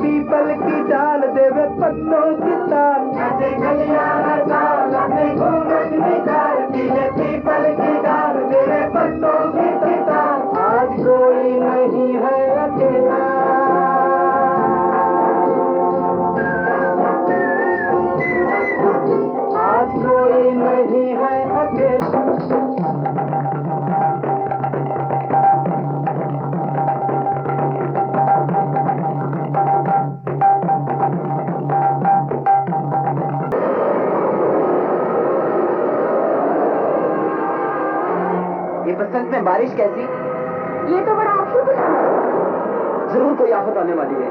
People की डाल देवे पत्तों की ताल पीपल की डाल देवे पत्तों की ताल। आज कोई नहीं है अकेला, आज कोई नहीं है अकेला। ये बसंत में बारिश कैसी? ये तो बड़ा अशुभ है। जरूर कोई आफत आने वाली है।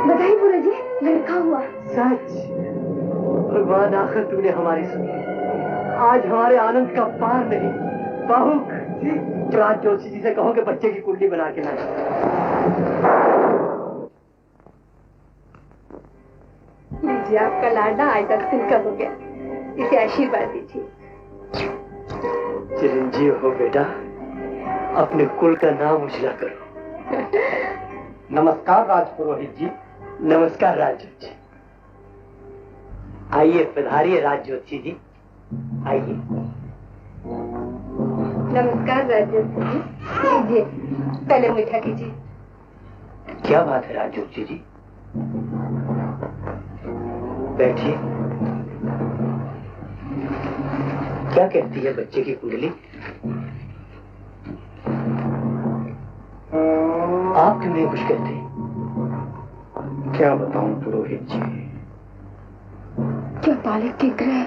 बधाई बुरा जी, लड़का हुआ। सच? भगवान आखिर तूने हमारी सुनी। आज हमारे आनंद का पार नहीं। बाहुक जी, राज जोशी जी से कहो कि बच्चे की कुंडली बना के लाए। लीजिए आपका लाडला आज 10 दिन का हो गया, इसे आशीर्वाद दीजिए। चिरंजीव हो बेटा, अपने कुल का नाम उजला करो। नमस्कार राजपुरोहित जी। नमस्कार राजजोत जी। आइए पधारिए राजजोत जी, आइए। नमस्कार राजजोत जी, लीजिए पहले मीठा कीजिए। क्या बात है राजजोत जी? बैठिए। क्या कहती है बच्चे की कुंडली? आप क्यों नहीं कुछ कहते? क्या बताऊं पुरोहित जी? क्या बालक के ग्रह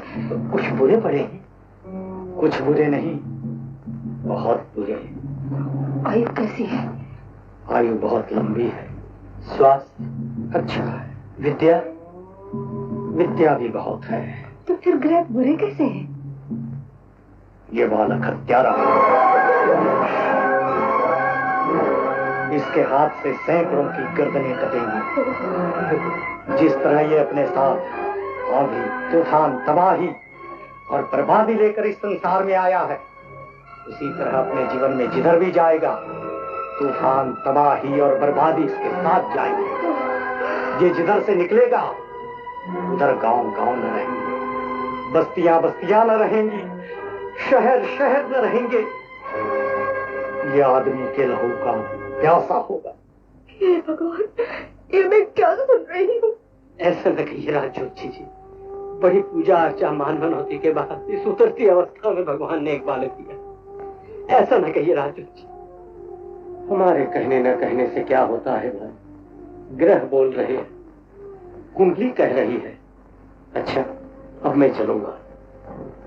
कुछ बुरे पड़े हैं? कुछ बुरे नहीं, बहुत बुरे। आयु कैसी है? आयु बहुत लंबी है। स्वास्थ्य अच्छा है। विद्या? विद्या भी बहुत है। तो फिर ग्रह बुरे कैसे हैं? ये बालक हत्यारा है। इसके हाथ से सैकड़ों की गर्दनें कटेंगी। जिस तरह ये अपने साथ आंधी, तूफान, तबाही और बर्बादी लेकर इस संसार में आया है, उसी तरह अपने जीवन में जिधर भी जाएगा तूफान, तबाही और बर्बादी इसके साथ जाएंगे। ये जिधर से निकलेगा उधर गांव गांव न रहेंगे, बस्तियां बस्तियां न रहेंगी, शहर शहर न रहेंगे। ये आदमी के लहू का प्यासा होगा। हे भगवान, ये मैं क्या सुन रही हूँ? ऐसा न कहिए राजजोत जी। बड़ी पूजा अर्चा मान मनौती के बाद इस उतरती अवस्था में भगवान ने एक बालक दिया। ऐसा न कहिए राजजोत जी। हमारे कहने न कहने से क्या होता है भाई? ग्रह बोल रहे हैं, कुंडली कह रही है। अच्छा, अब मैं चलूंगा,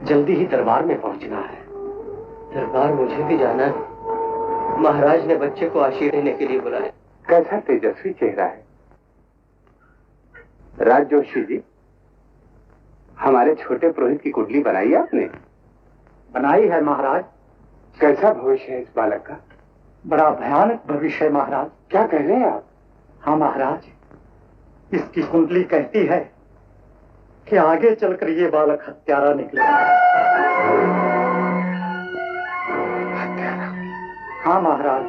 जल्दी ही दरबार में पहुंचना है। दरबार मुझे भी जाना है। महाराज ने बच्चे को आशीर्वाद देने के लिए बुलाया। कैसा तेजस्वी चेहरा है। राज जोशी जी, हमारे छोटे पुरोहित की कुंडली बनाई आपने? बनाई है महाराज। कैसा भविष्य है इस बालक का? बड़ा भयानक भविष्य है महाराज। क्या कह रहे हैं आप? हाँ महाराज, इसकी कुंडली कहती है कि आगे चलकर ये बालक हत्यारा निकलेगा। हत्यारा? हाँ महाराज,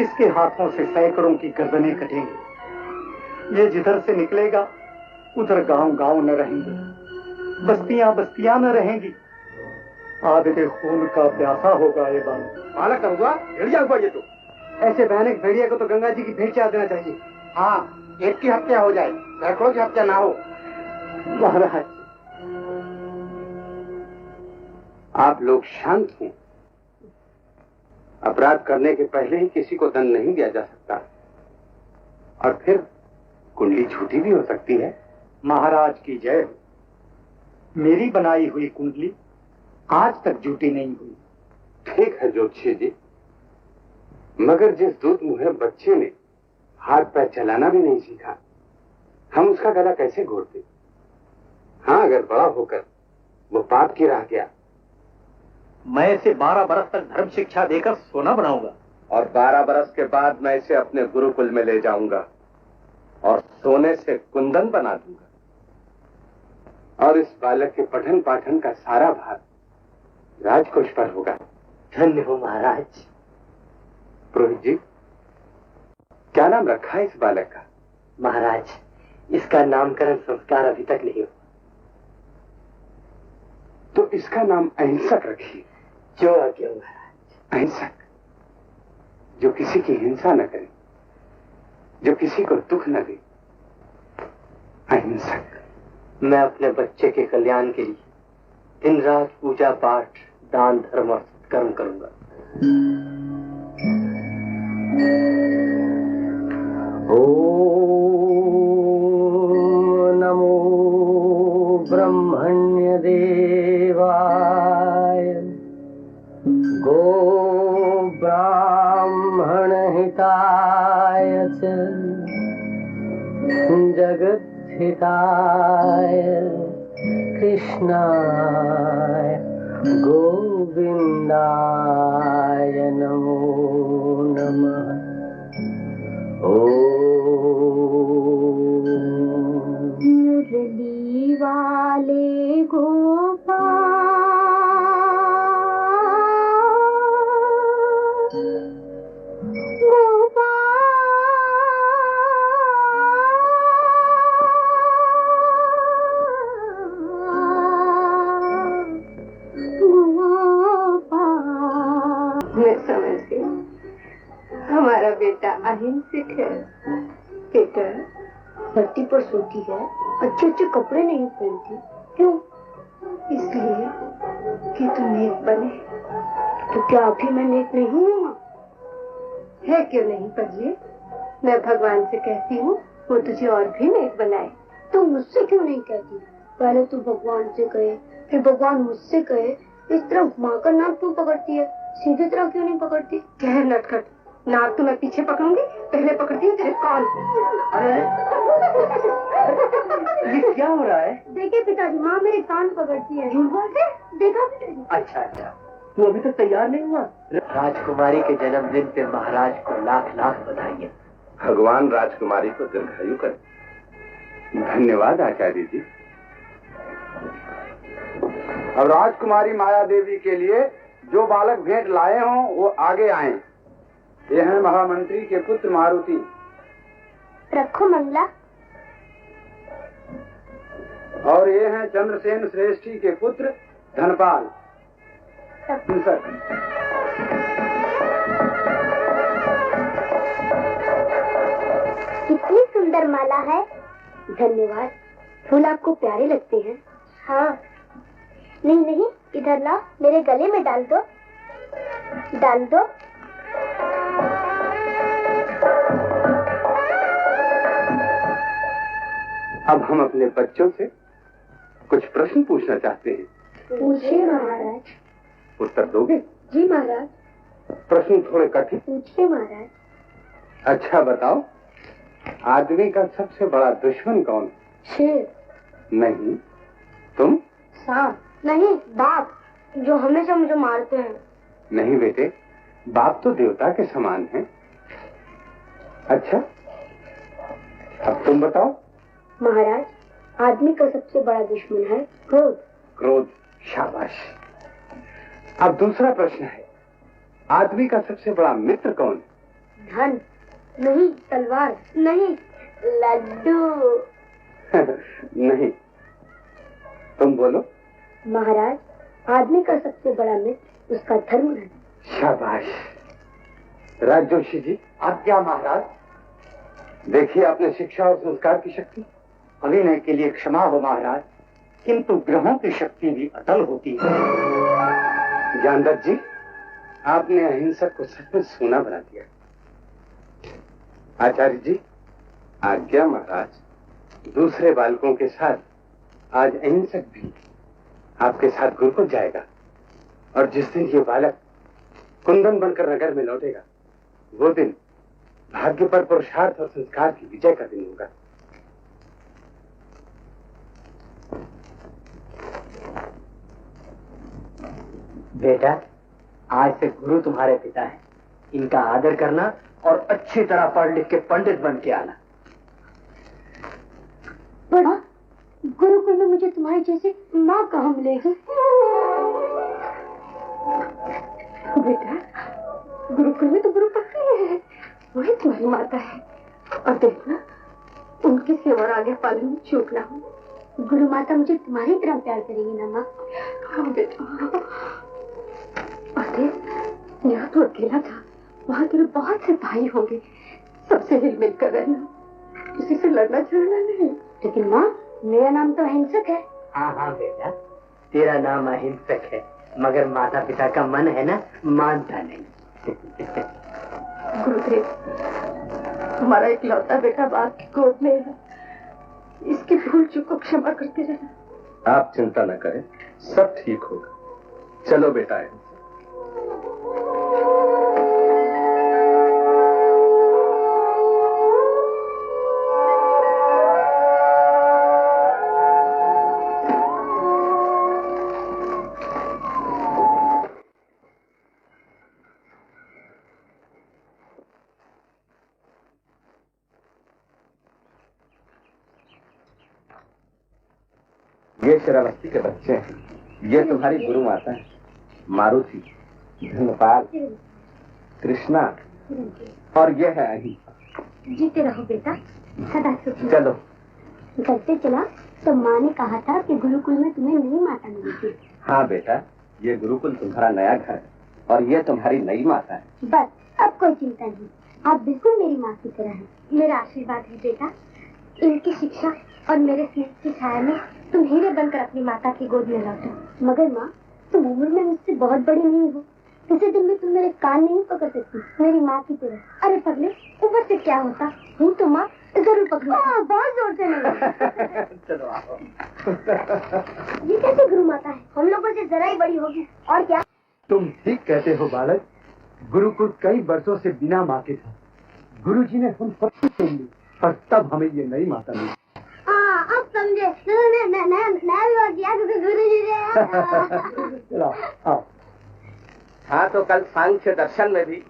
इसके हाथों से सैकड़ों की गर्दनें कटेंगी। ये जिधर से निकलेगा उधर गांव गांव न रहेंगे, बस्तियां बस्तियां न रहेंगी। आदमी खून का प्यासा होगा ये बालक हुआ, भेड़िया हुआ ये तो। ऐसे भयानक भेड़िया को तो गंगा जी की भेंट चढ़ा देना चाहिए। हाँ, एक की हत्या हो जाए, सैकड़ों की हत्या ना हो। महाराज, आप लोग शांत हों। अपराध करने के पहले ही किसी को दंड नहीं दिया जा सकता, और फिर कुंडली झूठी भी हो सकती है। महाराज की जय हो। मेरी बनाई हुई कुंडली आज तक झूठी नहीं हुई। ठीक है ज्योतिषी जी, मगर जिस दूध मुहे बच्चे ने हाथ पैर चलाना भी नहीं सीखा, हम उसका गला कैसे घोटते? हाँ, अगर बड़ा होकर वो पाप की राह गया मैं इसे 12 बरस तक धर्म शिक्षा देकर सोना बनाऊंगा। और 12 बरस के बाद मैं इसे अपने गुरुकुल में ले जाऊंगा और सोने से कुंदन बना दूंगा। और इस बालक के पठन पाठन का सारा भार राजकोष पर होगा। धन्य हो महाराज। पुरोहित जी, क्या नाम रखा है इस बालक का? महाराज, इसका नामकरण संस्कार अभी तक नहीं हुआ। तो इसका नाम अहिंसक रखिए। जो आज्ञा महाराज। अहिंसक, जो किसी की हिंसा न करे, जो किसी को दुख न दे। अहिंसक। मैं अपने बच्चे के कल्याण के लिए दिन रात पूजा पाठ, दान धर्म और कर्म करूंगा। ओम नमो ब्रह्मण्य देवाय गो ब्राह्मण हिताय च जगत हिताय कृष्णाय गोविंदाय नमो नमः। मुरली वाले गोपाल मैं समझ गई, हमारा बेटा अहिंसक है। बेटा धरती पर सोती है, अच्छे अच्छे कपड़े नहीं पहनती, क्यों? इसलिए कि तुम नेक बने। तो क्या अभी मैं नेक नहीं हूँ? है क्यों नहीं पगले? मैं भगवान से कहती हूँ वो तुझे और भी नेक बनाए। तुम मुझसे क्यों नहीं कहती? पहले तू भगवान से कहे, फिर भगवान मुझसे कहे। इस तरह घुमाकर नाक क्यों पकड़ती है? सीधी तरह क्यों नहीं पकड़ती? कह नटखट, नाक तो मैं पीछे पकड़ूंगी, पहले पकड़ती हूँ तेरे कान। अरे ये क्या हो रहा है? देखिए पिताजी, माँ मेरे कान पकड़ती है। झूठ बोलते? देखा पिताजी? अच्छा अच्छा, तू अभी तक तैयार नहीं हुआ? राजकुमारी के जन्मदिन पे महाराज को लाख लाख बधाई। भगवान राजकुमारी को दीर्घायु करे। धन्यवाद आचार्य जी। अब राजकुमारी माया देवी के लिए जो बालक भेंट लाए हों वो आगे आएं। ये हैं महामंत्री के पुत्र मारुति। रखो मंगला। और ये हैं चंद्रसेन श्रेष्ठी के पुत्र धनपाल। कितनी सुंदर माला है। धन्यवाद। फूल आपको प्यारे लगते हैं? हाँ। नहीं नहीं, इधर ला, मेरे गले में डाल दो। डाल दो। अब हम अपने बच्चों से कुछ प्रश्न पूछना चाहते हैं। पूछिए महाराज। उत्तर दोगे? जी महाराज। प्रश्न थोड़े कठिन। पूछिए महाराज। अच्छा बताओ, आदमी का सबसे बड़ा दुश्मन कौन है? शेर। नहीं। तुम? सांप। नहीं, बाप, जो हमेशा मुझे मारते हैं। नहीं बेटे, बाप तो देवता के समान है। अच्छा, अब तुम बताओ। महाराज, आदमी का सबसे बड़ा दुश्मन है क्रोध। क्रोध, शाबाश। अब दूसरा प्रश्न है, आदमी का सबसे बड़ा मित्र कौन है? धन। नहीं, तलवार। नहीं, लड्डू। नहीं। तुम बोलो। महाराज, आदमी का सबसे बड़ा मित्र उसका धर्म है। शाबाश। राज जोशी जी। आज्ञा महाराज। देखिए आपने शिक्षा और संस्कार की शक्ति। अभिनय के लिए क्षमा हो महाराज, किंतु ग्रहों की शक्ति भी अटल होती है। ज्ञानदत्त जी, आपने अहिंसक को सच में सोना बना दिया। आचार्य जी, आज्ञा महाराज। दूसरे बालकों के साथ आज अहिंसक भी आपके साथ गुरुकुल जाएगा, और जिस दिन ये बालक कुंदन बनकर नगर में लौटेगा, वो दिन भाग्य पर पुरुषार्थ और संस्कार की विजय का दिन होगा। बेटा, आज से गुरु तुम्हारे पिता है। इनका आदर करना और अच्छी तरह पढ़ लिख के पंडित बन के आना। बड़ा गुरुकुल में मुझे तुम्हारी जैसी माँ कहाँ मिलेगी? बेटा, गुरुकुल में तो गुरु पक्की है, वही तुम्हारी माता है। और देखना, उनकी सेवा और आगे पालन में चूक ना हो। गुरु माता मुझे तुम्हारी तरह प्यार करेगी ना माँ? हाँ बेटा। अरे यहाँ तो अकेला था, वहाँ तेरे बहुत से भाई होंगे, सबसे हिल मिल कर रहना, किसी से लड़ना झगड़ना नहीं। लेकिन माँ, मेरा नाम तो अहिंसक है। हाँ हाँ बेटा, तेरा नाम अहिंसक है, मगर माता पिता का मन है ना, मानता नहीं। गुरुदेव, हमारा इकलौता बेटा बाप की गोद में है, इसकी भूल चूक को क्षमा करते रहना। आप चिंता न करें, सब ठीक होगा। चलो बेटा है। ये शरावस्ती के बच्चे हैं। ये तुम्हारी गुरु माता है, मारुति, धनपाल, कृष्णा, और ये है अहिंसा। जीते रहो बेटा, सदा सुखी। चलो। घर से चला तो माँ ने कहा था कि गुरुकुल में तुम्हें नई माता मिलेगी। हाँ बेटा, ये गुरुकुल तुम्हारा नया घर है और ये तुम्हारी नई माता है। बस अब कोई चिंता नहीं, आप बिल्कुल मेरी माँ की तरह हैं। मेरा आशीर्वाद है बेटा, इनकी शिक्षा और मेरे स्नेह की छाया में तुम हीरे बनकर अपनी माता की गोद में लौटो। मगर माँ, तुम उम्र में मुझसे बहुत बड़ी नहीं हो, किसी दिन भी तुम मेरे कान नहीं पकड़ सकती, मेरी माँ की तरह। अरे पगले, उम्र से क्या होता, हूँ तो माँ, जरूर पकड़ो। बहुत जोर से नहीं। चलो आओ। ये कैसे गुरु माता है, हम लोगों से जरा ही बड़ी होगी। और क्या? तुम ठीक कहते हो बालक, गुरुकुल कई वर्षों से बिना माँ के था। गुरुजी ने हम सबकी सुन ली और तब हमें ये नई माता मिली। अब समझे, नया विवाह किया क्योंकि गुरुजी ने। चलो आओ। हाँ, तो कल सांख्य दर्शन में भी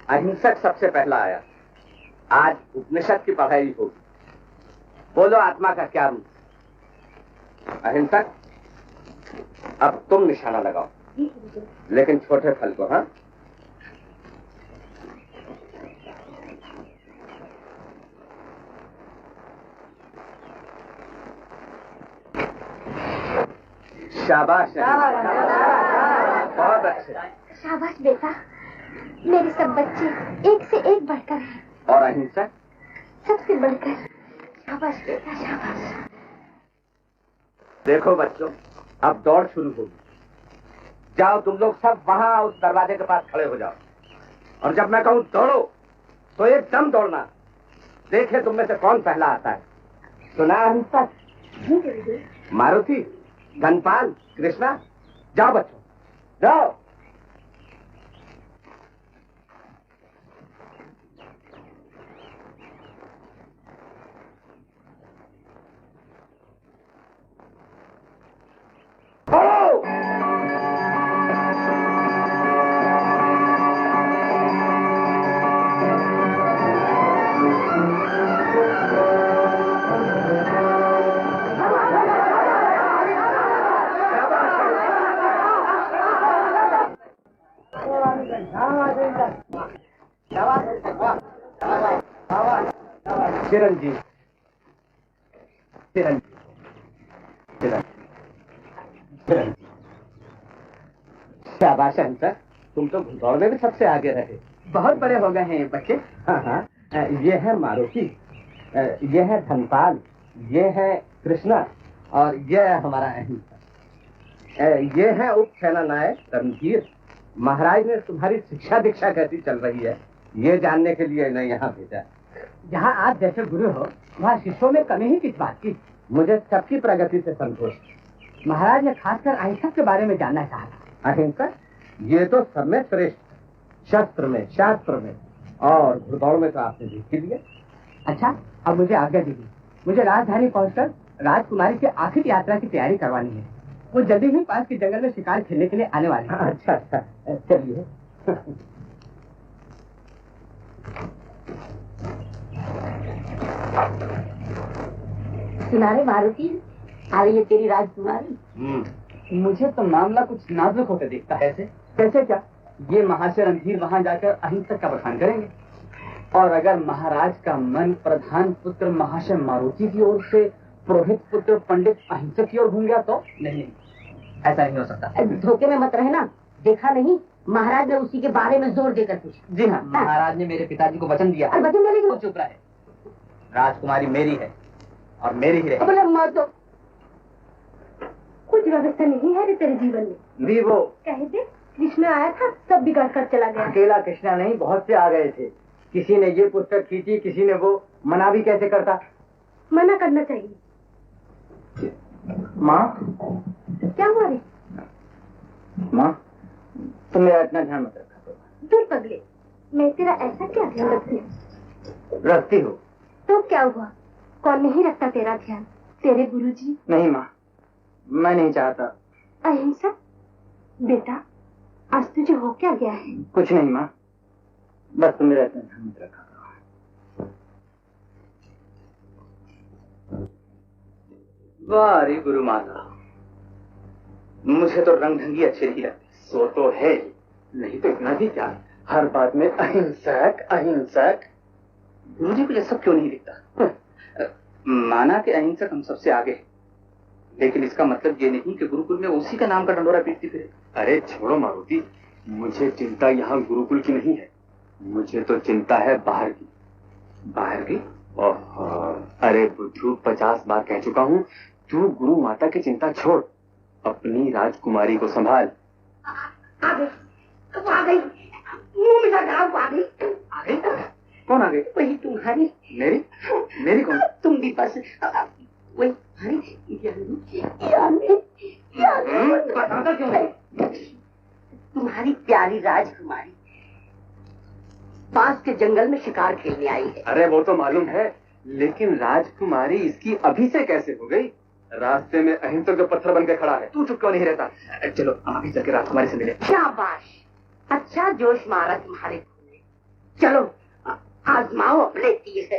अहिंसक सबसे पहला आया। आज उपनिषद की पढ़ाई होगी। बोलो, आत्मा का क्या रूप? अहिंसक, अब तुम निशाना लगाओ, लेकिन छोटे फल को। हाँ, शाबाश, बहुत अच्छे। शाबाश बेटा, मेरे सब बच्चे एक से एक बढ़कर हैं। और अहिंसक? सबसे बढ़कर। शाबाश बेटा, शाबाश। देखो बच्चों, अब दौड़ शुरू होगी। जाओ तुम लोग सब वहां उस दरवाजे के पास खड़े हो जाओ, और जब मैं कहूं दौड़ो तो एकदम दौड़ना। देखे तुम में से कौन पहला आता है। सुना अहिंसक? मारुति, धनपाल, कृष्णा, जाओ बच्चों, जाओ। चिरंजीव, चिरंजीव, चिरंजीव। शाबाश अहिंसक, तुम तो घुड़दौड़ में भी सबसे आगे रहे। बहुत बड़े हो गए हैं ये बच्चे। हाँ हाँ, ये है मारुति, ये है धनपाल, ये है कृष्णा, और ये है हमारा अहिंसक। ये है उप सेना नायक रणधीर। महाराज ने तुम्हारी शिक्षा दीक्षा कैसी चल रही है, ये जानने के लिए इन्हें यहाँ भेजा। जहाँ आप जैसे गुरु हो, वहाँ शिष्यों में कमी ही किस बात की? मुझे सबकी प्रगति से संतोष। महाराज ने खासकर अहिंसक के बारे में जानना चाहा। अहिंसक, ये तो सब में श्रेष्ठ, शस्त्र में, शास्त्र में, और घुड़दौड़ में तो आपने जीत ही लिया। अच्छा, अब मुझे आज्ञा दीजिए, मुझे राजधानी पहुंचकर राजकुमारी की आखिरी यात्रा की तैयारी करवानी है। वो जल्दी ही पास के जंगल में शिकार खेलने के लिए आने वाले हैं। अच्छा अच्छा, चलिए। सुना रे मारुति, आ रही है तेरी राजकुमारी। मुझे तो मामला कुछ नाजुक होकर दिखता है। कैसे क्या? ये महाशय रणधीर वहां जाकर अहिंसक का बखान करेंगे, और अगर महाराज का मन प्रधान पुत्र महाशय मारुति की ओर से पुरोहित पुत्र पंडित अहिंसक की ओर घूम गया तो? नहीं, ऐसा नहीं हो सकता। धोखे में मत रहना, देखा नहीं महाराज ने उसी के बारे में जोर देकर पूछा। जी हाँ, महाराज ने मेरे पिताजी को वचन दिया। वचन देने के चुप रहे, राजकुमारी मेरी है और मेरी ही बोले मत दो। कुछ व्यवस्था नहीं है रे तेरे जीवन में भी। वो कह दे, कृष्णा आया था सब बिगाड़ कर चला गया। अकेला कृष्णा नहीं, बहुत से आ गए थे। किसी ने ये पुस्तक खींची, किसी ने वो। मना भी कैसे करता? मना करना चाहिए। माँ क्या हुआ रे? माँ, तुम मेरा इतना ध्यान मत रखा। दूर पगले, मैं तेरा ऐसा क्या ध्यान रखती हो तो क्या हुआ? कौन नहीं रखता तेरा ध्यान? तेरे गुरुजी। नहीं माँ, मैं नहीं चाहता। अहिंसा बेटा, आज तुझे हो क्या गया है? कुछ नहीं माँ, बस तुम मेरा इतना ध्यान मत रखा। वाह रे गुरु माता, मुझे तो रंग ढंगी अच्छे नहीं लगते। सो तो है, नहीं तो इतना भी क्या, हर बात में अहिंसक अहिंसक। मुझे कुछ ऐसा क्यों नहीं दिखता? माना कि अहिंसक हम सबसे आगे है, लेकिन इसका मतलब ये नहीं कि गुरुकुल में उसी का नाम का डंडोरा पीटती फिरे। अरे छोड़ो मारुति, मुझे चिंता यहाँ गुरुकुल की नहीं है, मुझे तो चिंता है बाहर की। बाहर की? अरे बुद्धू, 50 बार कह चुका हूँ, तू गुरु माता की चिंता छोड़, अपनी राजकुमारी को संभाल। आ गई, आ गई, मुंह में लगाओ, आ गई। आ गई? कौन आ गई? वही तुम्हारी। मेरी? मेरी कौन? तुम भी बस वही बताता क्यों नहीं? तुम्हारी प्यारी राजकुमारी पास के जंगल में शिकार खेलने आई है। अरे वो तो मालूम है, लेकिन राजकुमारी इसकी अभी से कैसे हो गई? रास्ते में अहिंसक जो पत्थर बनकर खड़ा है। तू चुप क्यों नहीं रहता? चलो हम अभी चल के राजकुमारी से मिले। शाबाश, अच्छा जोश मारा तुम्हारे खून ने। चलो आजमाओ अपने तीर से।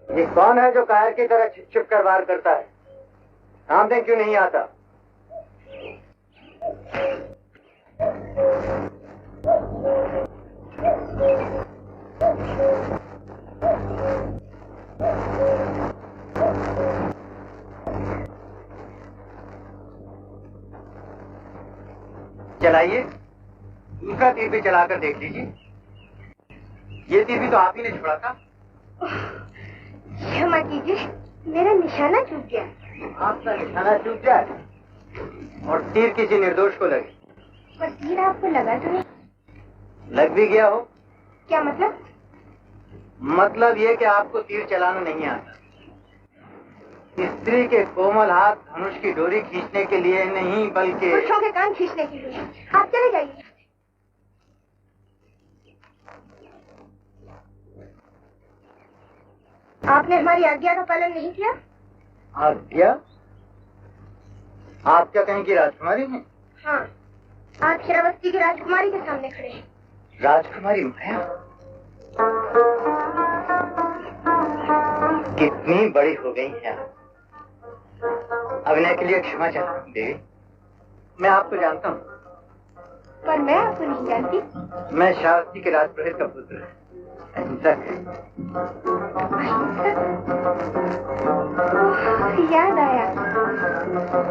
ये कौन है जो कायर की तरह छिप छिप कर वार करता है? सामने क्यों नहीं आता? चलाइए, दूसरा तीर भी चलाकर देख लीजिए। ये तीर भी तो आप ही ने छोड़ा था। क्षमा कीजिए, मेरा निशाना चूक गया। आपका निशाना चूक जाए और तीर किसी निर्दोष को लगे। पर तीर आपको लगा तो नहीं? लग भी गया हो? क्या मतलब? मतलब ये कि आपको तीर चलाना नहीं आता। स्त्री के कोमल हाथ धनुष की डोरी खींचने के लिए नहीं, बल्कि पुरुषों के कान खींचने के लिए। आप चले जाइए। आपने हमारी आज्ञा का पालन नहीं किया। आज्ञा? आप क्या कहें कि राजकुमारी हैं? हाँ, आप श्रावस्ती की राजकुमारी के सामने खड़े हैं। राजकुमारी माया कितनी बड़ी हो गई है। अभिनय के लिए क्षमा चाहता हूँ देवी, मैं आपको जानता हूँ। पर मैं आपको नहीं जानती। मैं श्रावस्ती के राजपुरोहित का पुत्र अहिंसक है। याद आया,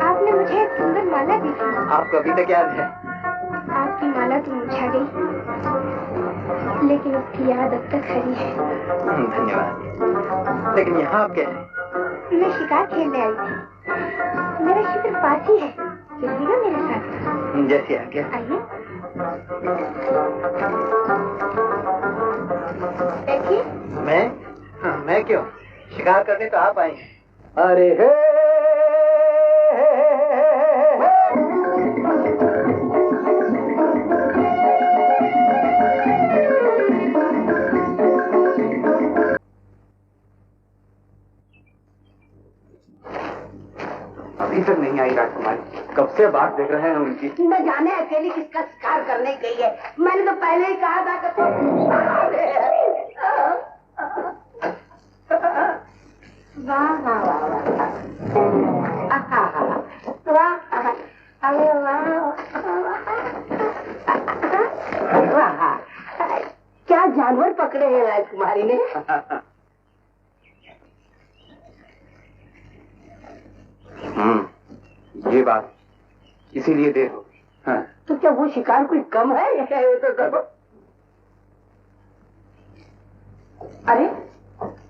आपने मुझे एक सुंदर माला दी थी। आपको अभी तक याद है? आपकी माला तो मुरझा गई, लेकिन उसकी याद अब तक हरी है। धन्यवाद। लेकिन यहाँ आप कैसे? मैं शिकार खेलने आई थी। मेरा शिकार पास ही है, चलिएगा मेरे साथ? जैसे आज्ञा। आइए देखिए। मैं क्यों? शिकार करने तो आप आए हैं। अरे हे अभी तक नहीं आई राजकुमारी, कब से बात देख रहे हैं उनकी। न जाने अकेली किसका शिकार करने गई है। मैंने तो पहले ही कहा था कि वाह वाह वाह, अरे वाह, क्या जानवर पकड़े हैं राजकुमारी ने। ये बात इसीलिए देर हो गई। हाँ। तो क्या वो शिकार कोई कम है या क्या है तो अरे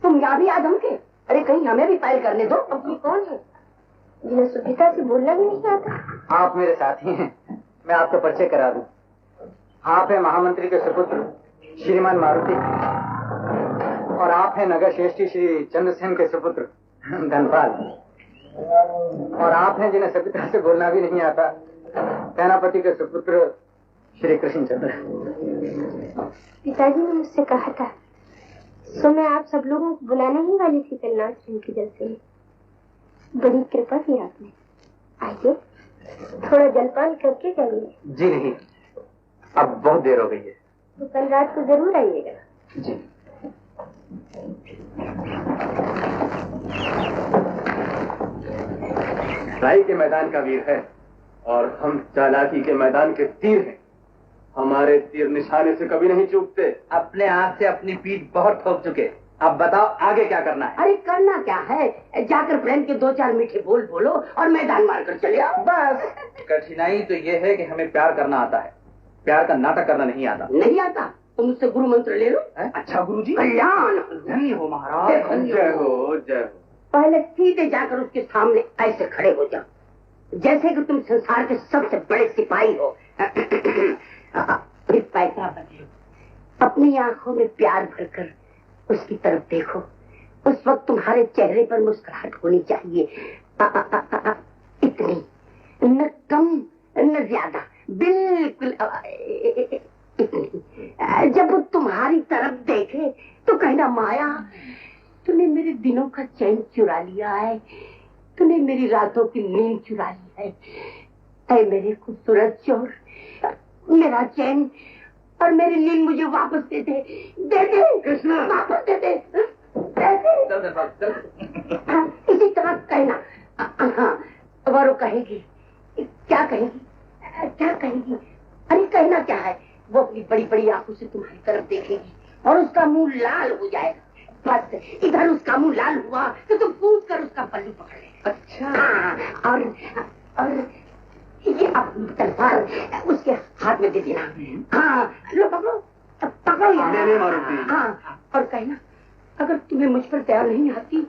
तुम यहाँ भी आदम के, अरे कहीं हमें भी पायल करने दो। अब ये कौन है जिन्हें सुचिता से बोलना भी नहीं आता? आप मेरे साथी हैं, मैं आपका परिचय करा दूं। आप हैं महामंत्री के सुपुत्र श्रीमान मारुति, और आप हैं नगर श्रेष्ठी श्री चंद्रसेन के सुपुत्र धनपाल, और आप हैं जिन्हें सभ्यता से बोलना भी नहीं आता, सेनापति के सुपुत्र श्री कृष्णचंद्र। पिताजी ने मुझसे कहा था, सो मैं आप सब लोगों को बुलाने ही वाली थी कल नाच के जलसे में। बड़ी कृपा की आपने। आइए थोड़ा जलपान करके जाइए। जी नहीं, अब बहुत देर हो गई है। तो कल रात को जरूर आइएगा। जी। लड़ाई के मैदान का वीर है और हम चालाकी के मैदान के तीर हैं। हमारे तीर निशाने से कभी नहीं चूकते। अपने हाथ से अपनी पीठ बहुत ठोक चुके, अब बताओ आगे क्या करना है? अरे करना क्या है, जाकर प्रेम के 2-4 मीठे बोल बोलो और मैदान मारकर चले आओ बस। कठिनाई तो ये है कि हमें प्यार करना आता है, प्यार का नाटक करना नहीं आता। नहीं आता तो मुझसे गुरु मंत्र ले लो। अच्छा गुरुजी, कल्याण धन्य हो महाराज। जय हो जय हो। पहले सीधे जाकर उसके सामने ऐसे खड़े हो जाओ जैसे कि तुम संसार के सबसे बड़े सिपाही हो। फिर पैसा बदलो, अपनी आंखों में प्यार भरकर उसकी तरफ देखो। उस वक्त तुम्हारे चेहरे पर मुस्कुराहट होनी चाहिए, इतनी, न कम न ज्यादा, बिल्कुल इतनी। जब वो तुम्हारी तरफ देखे तो कहना, माया तूने मेरे दिनों का चैन चुरा लिया है, तूने मेरी रातों की नींद चुरा ली है। ऐ मेरे खूबसूरत चोर, मेरा चैन और मेरी नींद मुझे वापस दे दे, दे दे कृष्णा, वापस दे दे, दे दे। हाँ, इसी तरह कहना। हाँ, और वो कहेगी, क्या कहेगी, क्या कहेगी? अरे कहना क्या है, वो अपनी बड़ी बड़ी आंखों से तुम्हारी तरफ देखेगी और उसका मुंह लाल हो जाएगा। बस इधर उसका मुंह लाल हुआ तो तुम कूद कर उसका पल्लू पकड़ ले। अच्छा। हाँ, और ये अपनी तलवार उसके हाथ में दे देना। हाँ, लो पकड़ो, पकड़ो यार। नहीं मारुति। हाँ, और कहना, अगर तुम्हें मुझ पर दया नहीं आती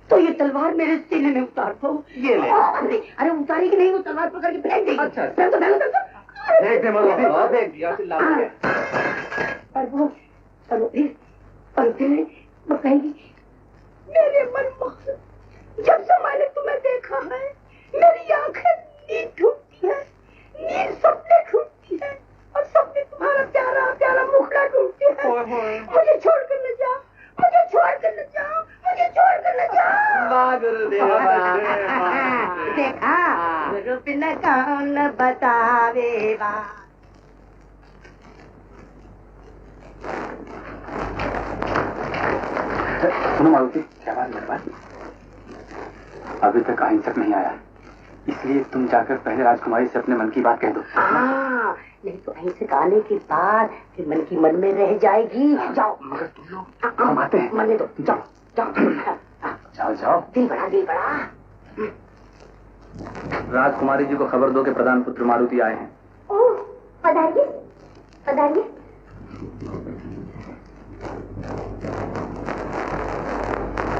तो ये तलवार मेरे सीने में उतार दो। ये ले। अरे उतारी कि नहीं, वो तलवार पकड़ के फेंक देगी। अच्छा, फेंक दो, फेंक दो। फेंक दे मारुति, फेंक दिया, चिल्ला दिया। और फिर वो कहेगी, मेरे मनमोहन, जब से मैंने तुम्हें देखा है मेरी आंखें नींद ढूंढती है, नींद सपने ढूंढती है, और सपने तुम्हारा प्यारा प्यारा मुखड़ा ढूंढती है। मुझे छोड़ कर न जाओ, मुझे छोड़ कर न जाओ, मुझे छोड़ कर न जाओ। वाह गुरुदेव, देखा, गुरु बिना कौन बतावेगा। सुनो मारुति, क्या बात मेरे बात? अभी तक अहिंसक नहीं आया, इसलिए तुम जाकर पहले राजकुमारी से अपने मन की बात कह दो। हाँ, नहीं तो अहिंसक आने के बाद फिर मन की मन में रह जाएगी। जाओ, मगर तुम लोग हम आते हैं। मन दो, जाओ जाओ जाओ जाओ। दिल बड़ा, दिल बड़ा। राजकुमारी जी को खबर दो कि प्रधान पुत्र मारुति आए हैं। ओह, पधारिए, पधारिए।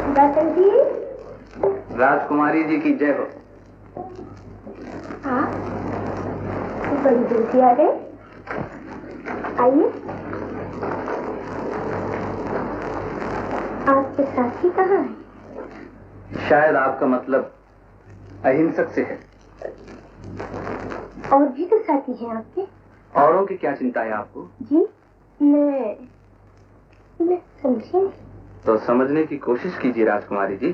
दर्शन जी। राजकुमारी जी की जय हो। हाँ, बड़ी जल्दी आ गए। आइए। आपके साथी कहाँ है? शायद आपका मतलब अहिंसक से है। और भी तो साथी हैं आपके? औरों की क्या चिंता है आपको? जी, मैं समझी नहीं। तो समझने की कोशिश कीजिए राजकुमारी जी।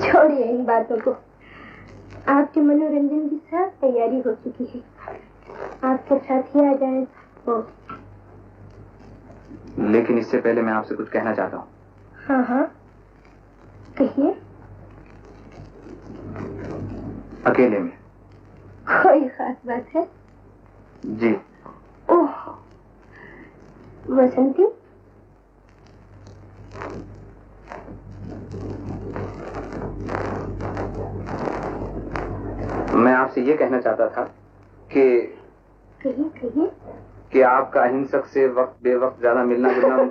छोड़ छोड़िए इन बातों को। आपके मनोरंजन की सब तैयारी हो चुकी है, आपके साथ ही आ जाए तो। लेकिन इससे पहले मैं आपसे कुछ कहना चाहता हूँ। हाँ हाँ कहिए। अकेले में। कोई खास बात है? जी। ओह वसंती, मैं आपसे ये कहना चाहता था कि कहिए। कि आपका अहिंसक से वक्त बेवक्त ज्यादा मिलना जुलना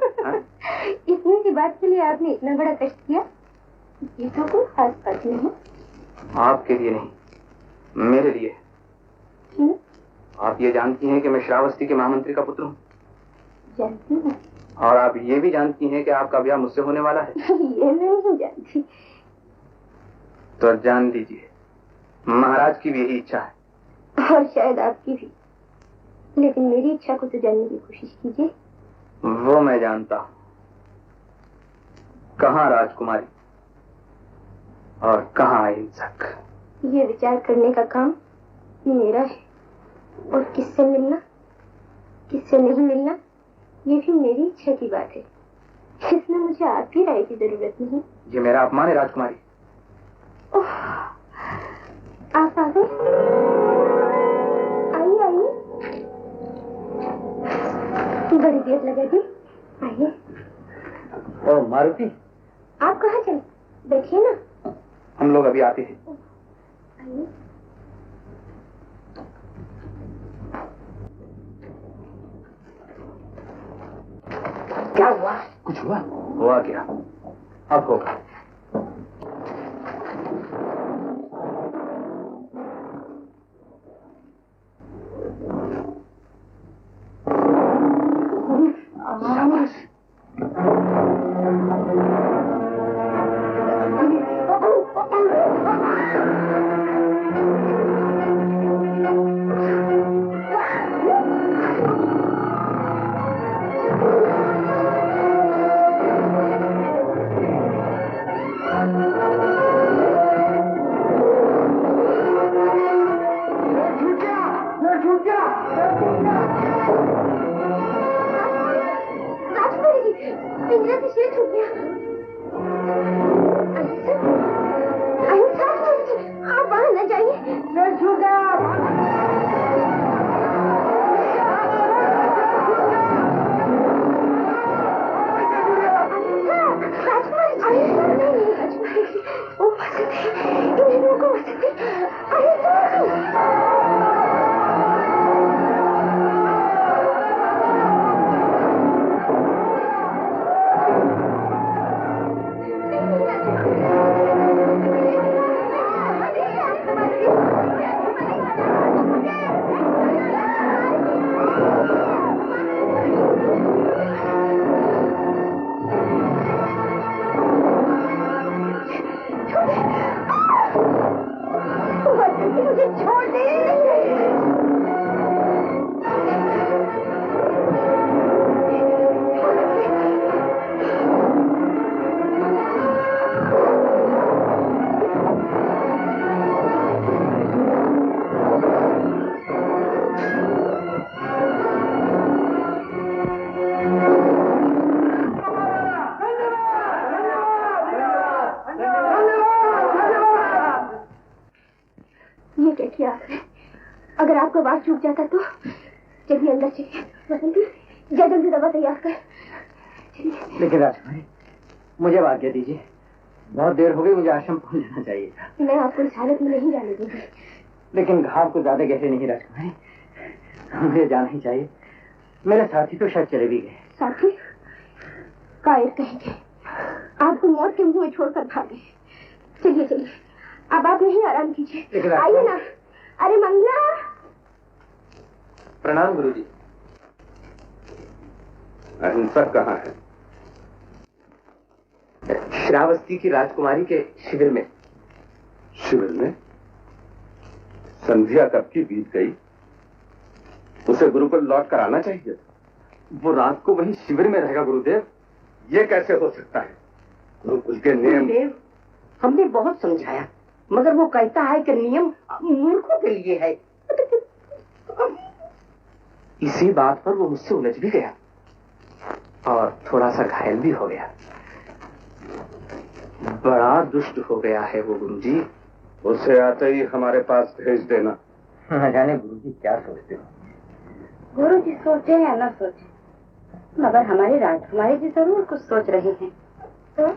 इतनी सी बात के लिए आपने इतना बड़ा कष्ट किया? ये तो कोई खास बात नहीं है। आपके लिए नहीं, मेरे लिए। क्यों? आप ये जानती हैं कि मैं श्रावस्ती के महामंत्री का पुत्र हूँ। जानती हूँ। और आप ये भी जानती हैं कि आपका ब्याह मुझसे होने वाला है। ये मैं नहीं जानती। तो जान लीजिए, महाराज की भी यही इच्छा है। और शायद आपकी भी, लेकिन मेरी इच्छा को तो जानने की कोशिश कीजिए। वो मैं जानता हूँ। कहाँ राजकुमारी और कहाँ अहिंसक। ये विचार करने का काम मेरा है, और किससे मिलना किससे नहीं मिलना ये भी मेरी इच्छा की बात है। इसमें मुझे आपकी राय की जरूरत नहीं। ये मेरा अपमान है राजकुमारी। ओह, आप आ गए? आइए। बड़ी देर लगा दी। आइए। ओ मारुति, आप कहाँ चले? बैठिए ना। हम लोग अभी आते हैं। आइए। क्या हुआ? कुछ हुआ क्या? अब होगा। अगर आपका बात चूक जाता तो चलिए अंदर चलिए। वसंती, जल्दी दवा तैयार कर। लेकिन राजकुमारी, मुझे बात कह दीजिए, बहुत देर हो गई, मुझे आश्रम पहुंच जाना चाहिए था। मैं आपको इस हालत में नहीं जाने दूंगी। लेकिन घाव को ज्यादा गहरे नहीं राजकुमारी, मुझे जाना ही चाहिए। मेरे साथी तो शायद चले भी गए। साथी? कायर कहेंगे, आपको मौत के मुंह में छोड़कर भागे। चलिए चलिए, अब आप यहीं आराम कीजिए। आइए ना। अरे मंगला। प्रणाम गुरुजी। अहिंसक कहाँ है? श्रावस्ती की राजकुमारी के शिविर में। शिविर में? संध्या कब की बीत गई, उसे गुरुकुल लौट कर आना चाहिए। वो रात को वही शिविर में रहेगा गुरुदेव। ये कैसे हो सकता है? गुरुकुल के नियम। हमने बहुत समझाया, मगर वो कहता है कि नियम मूर्खों के लिए है। इसी बात पर वो मुझसे उलझ भी गया और थोड़ा सा घायल भी हो गया। बड़ा दुष्ट हो गया है वो गुरुजी। उसे आते ही हमारे पास भेज देना। न जाने गुरुजी क्या सोचते हो। गुरुजी सोचे या न सोचे, मगर हमारे राजकुमारी जी जरूर कुछ सोच रहे हैं। तो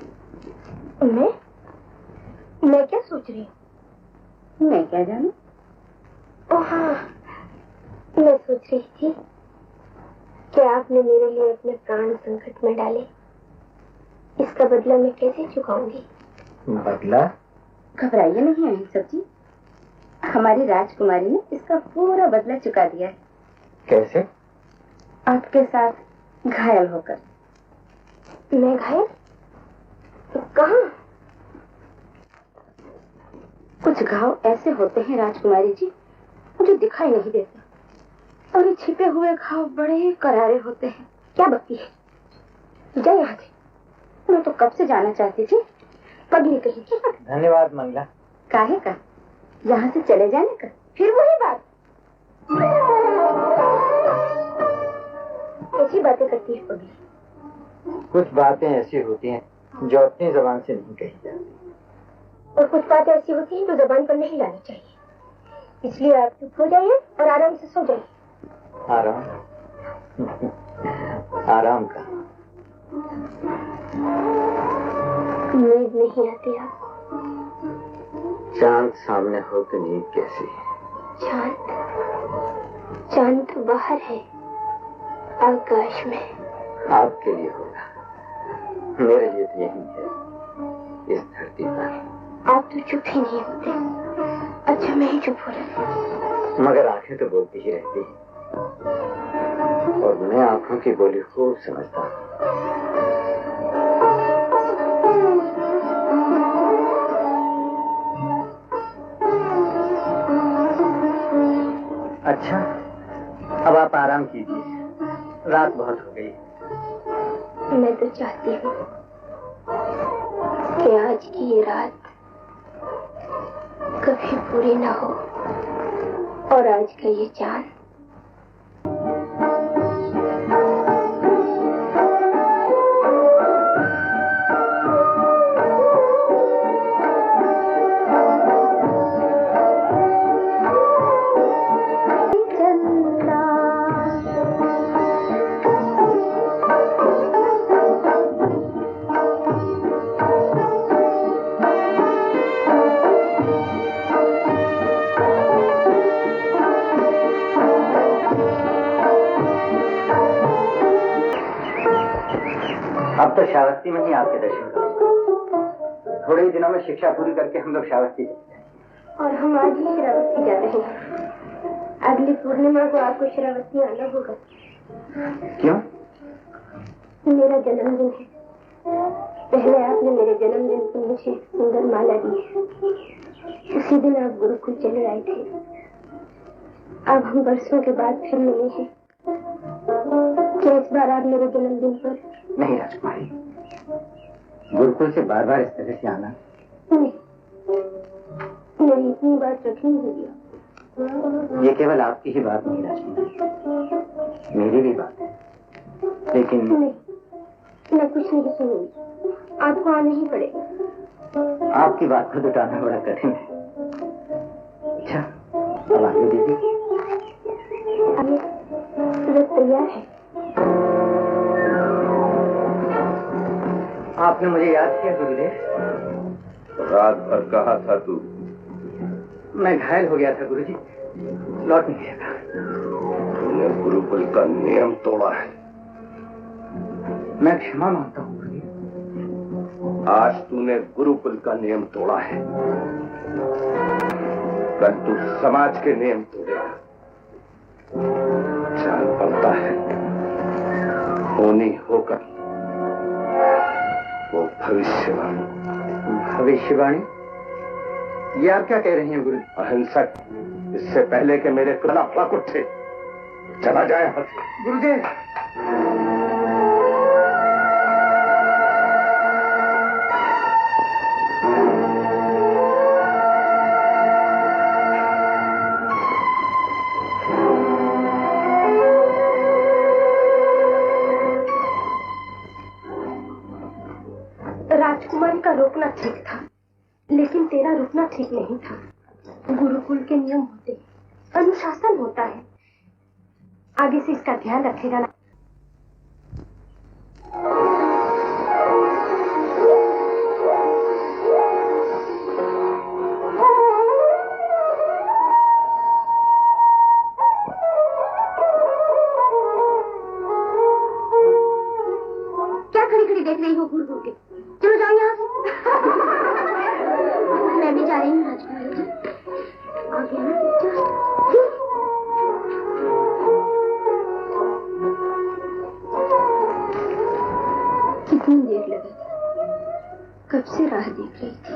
मैं क्या सोच रही हूँ? मैं क्या जानू। ओह हाँ, मैं सोच रही थी कि आपने मेरे लिए अपने प्राण संकट में डाले, इसका बदला मैं कैसे चुकाऊंगी? बदला? घबराइए नहीं अहिंसक जी, हमारी राजकुमारी ने इसका पूरा बदला चुका दिया है। कैसे? आपके साथ घायल होकर। मैं घायल? कहाँ? कुछ घाव ऐसे होते हैं राजकुमारी जी जो दिखाई नहीं देते, और ये छिपे हुए घाव बड़े करारे होते हैं। क्या बकती है, जा यहाँ से। मैं तो कब से जाना चाहती थी, पगली कही। धन्यवाद मंगला। काहे का? यहाँ से चले जाने का? फिर वही बात, ऐसी बातें करती है पगली। कुछ बातें ऐसी होती हैं जो अपनी जबान से नहीं कही जाती, और कुछ बातें ऐसी होती हैं जो जबान पर नहीं लानी चाहिए। इसलिए आप चुप हो जाइए और आराम से सो जाइए। आराम? आराम का नींद नहीं आती आपको? चांद सामने हो तो नींद कैसी? चांद तो बाहर है, आकाश में। आपके लिए होगा, मेरे लिए तो यही है, इस धरती पर। आप तो चुप ही नहीं होते। अच्छा, मैं ही चुप हो रही, मगर आंखें तो बोलती ही रहती हैं, और मैं आंखों की बोली खूब समझता हूँ। अच्छा, अब आप आराम कीजिए, रात बहुत हो गई। मैं तो चाहती हूँ कि आज की ये रात कभी पूरी ना हो, और आज का ये चांद अब तो श्रावस्ती में ही आपके दर्शन करूंगा। थोड़े ही दिनों में शिक्षा पूरी करके हम लोग श्रावस्ती चले जाएंगे। और हम आज ही श्रावस्ती जा रहे हैं। अगली पूर्णिमा को आपको श्रावस्ती आना होगा। क्यों? मेरा जन्मदिन है। पहले आपने मेरे जन्मदिन पर मुझे सुंदर माला दी है। उसी दिन आप गुरुकुल चले आए थे। अब हम वर्षों के बाद फिर मिले हैं। क्या इस बार आप मेरे जन्मदिन पर? नहीं राजकुमारी, गुरुकुल से बार बार इस तरह से आना नहीं, मेरी इतनी बात रखनी होगी। ये केवल आपकी ही बात नहीं राजकुमारी, मेरी भी बात है। लेकिन नहीं, मैं कुछ नहीं सुनूंगी। आपको आना ही पड़ेगा। आपकी बात को जुटाना बड़ा कठिन है। अच्छा, अब आगे दीजिए। आइए, सूरज तैयार है। आपने मुझे याद किया गुरुदेव। रात भर कहाँ था तू? मैं घायल हो गया था गुरुजी, लौट नहीं गया था। तूने गुरुकुल का नियम तोड़ा है। मैं क्षमा मांगता हूँ गुरुदेव। आज तूने गुरुकुल का नियम तोड़ा है, कल तू समाज के नियम तोड़ेगा। जान पड़ता है होनी होकर वो भविष्यवाणी। भविष्यवाणी? ये आप क्या कह रही हैं गुरु? अहिंसक, इससे पहले कि मेरे कला पक उठे, चला जाए यहाँ से। गुरुदेव, राजकुमारी का रोकना ठीक था, लेकिन तेरा रुकना ठीक नहीं था। गुरुकुल के नियम होते हैं, अनुशासन होता है। आगे से इसका ध्यान रखेगा ना? क्या खड़ी खड़ी देख रही हो घूर घूर के? चलो जाओ यहाँ से। मैं भी जा रही हूँ राजकुमारी जी। आगे ना कितनी देर लगी? कब से राह देख रही थी?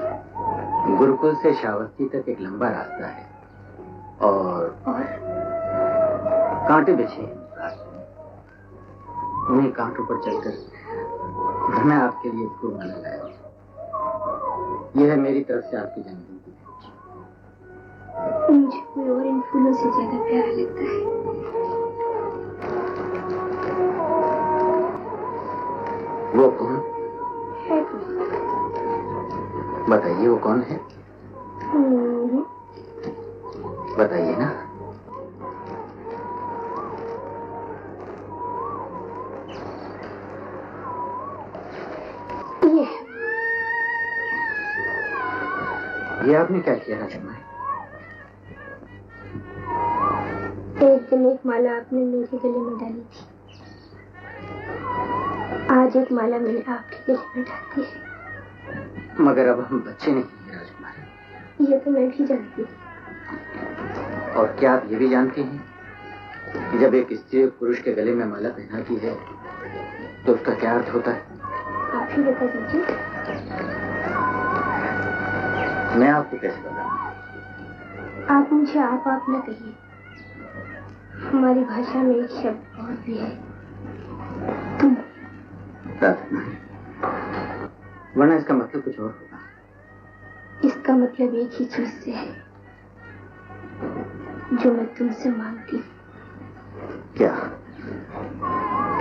गुरुकुल से श्रावस्ती तक एक लंबा रास्ता है और कांटे बिछे हैं रास्ते में। उन्हीं कांटों पर चलकर मैं आपके लिए फूल माला लाया। यह है मेरी तरफ से आपके जन्मदिन की भेंट। मुझे कोई और इन फूलों से ज्यादा प्यारा लगता है। वो कौन है कोई? बताइए, वो कौन है? बताइए ना। ये आपने क्या किया राजकुमारी? एक दिन एक माला आपने मेरे गले में डाली थी, आज एक माला मैंने आपके गले में डाली है। मगर अब हम बच्चे नहीं हैं राजकुमारी। ये तो मैं भी जानती हूँ। और क्या आप ये भी जानती हैं कि जब एक स्त्री पुरुष के गले में माला पहनाती है तो उसका क्या अर्थ होता है? आप ही बता दीजिए। मैं आपको कैसे बताऊं? आप मुझे आप न कहिए। हमारी भाषा में एक शब्द और भी है, तुम। राजकुमारी, वरना इसका मतलब कुछ और होगा। इसका मतलब एक ही चीज से है जो मैं तुमसे मांगती हूँ। क्या?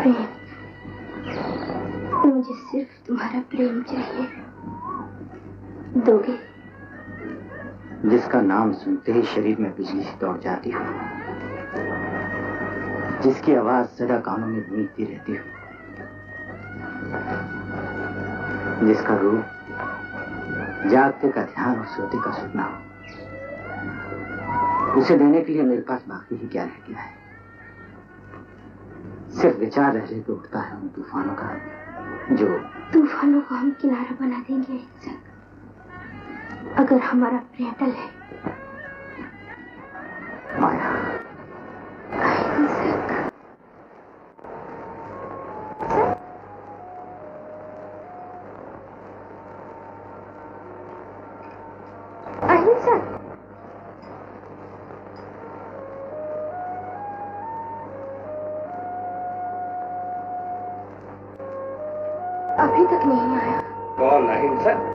प्रेम। मुझे सिर्फ तुम्हारा प्रेम चाहिए। दोगे? जिसका नाम सुनते ही शरीर में बिजली से दौड़ जाती हो, जिसकी आवाज सदा कानों में गूंजती रहती हो, जिसका रूप जागते का ध्यान और सोते का सपना हो, उसे देने के लिए मेरे पास बाकी ही क्या रह गया है? सिर्फ विचार रह रहे तो उठता है उन तूफानों का, जो तूफानों को हम किनारा बना देंगे अहिंसक, अगर हमारा प्रेम टल है। माया, अहिंसक। अहिंसक। अभी तक नहीं आया। कौन अहिंसक?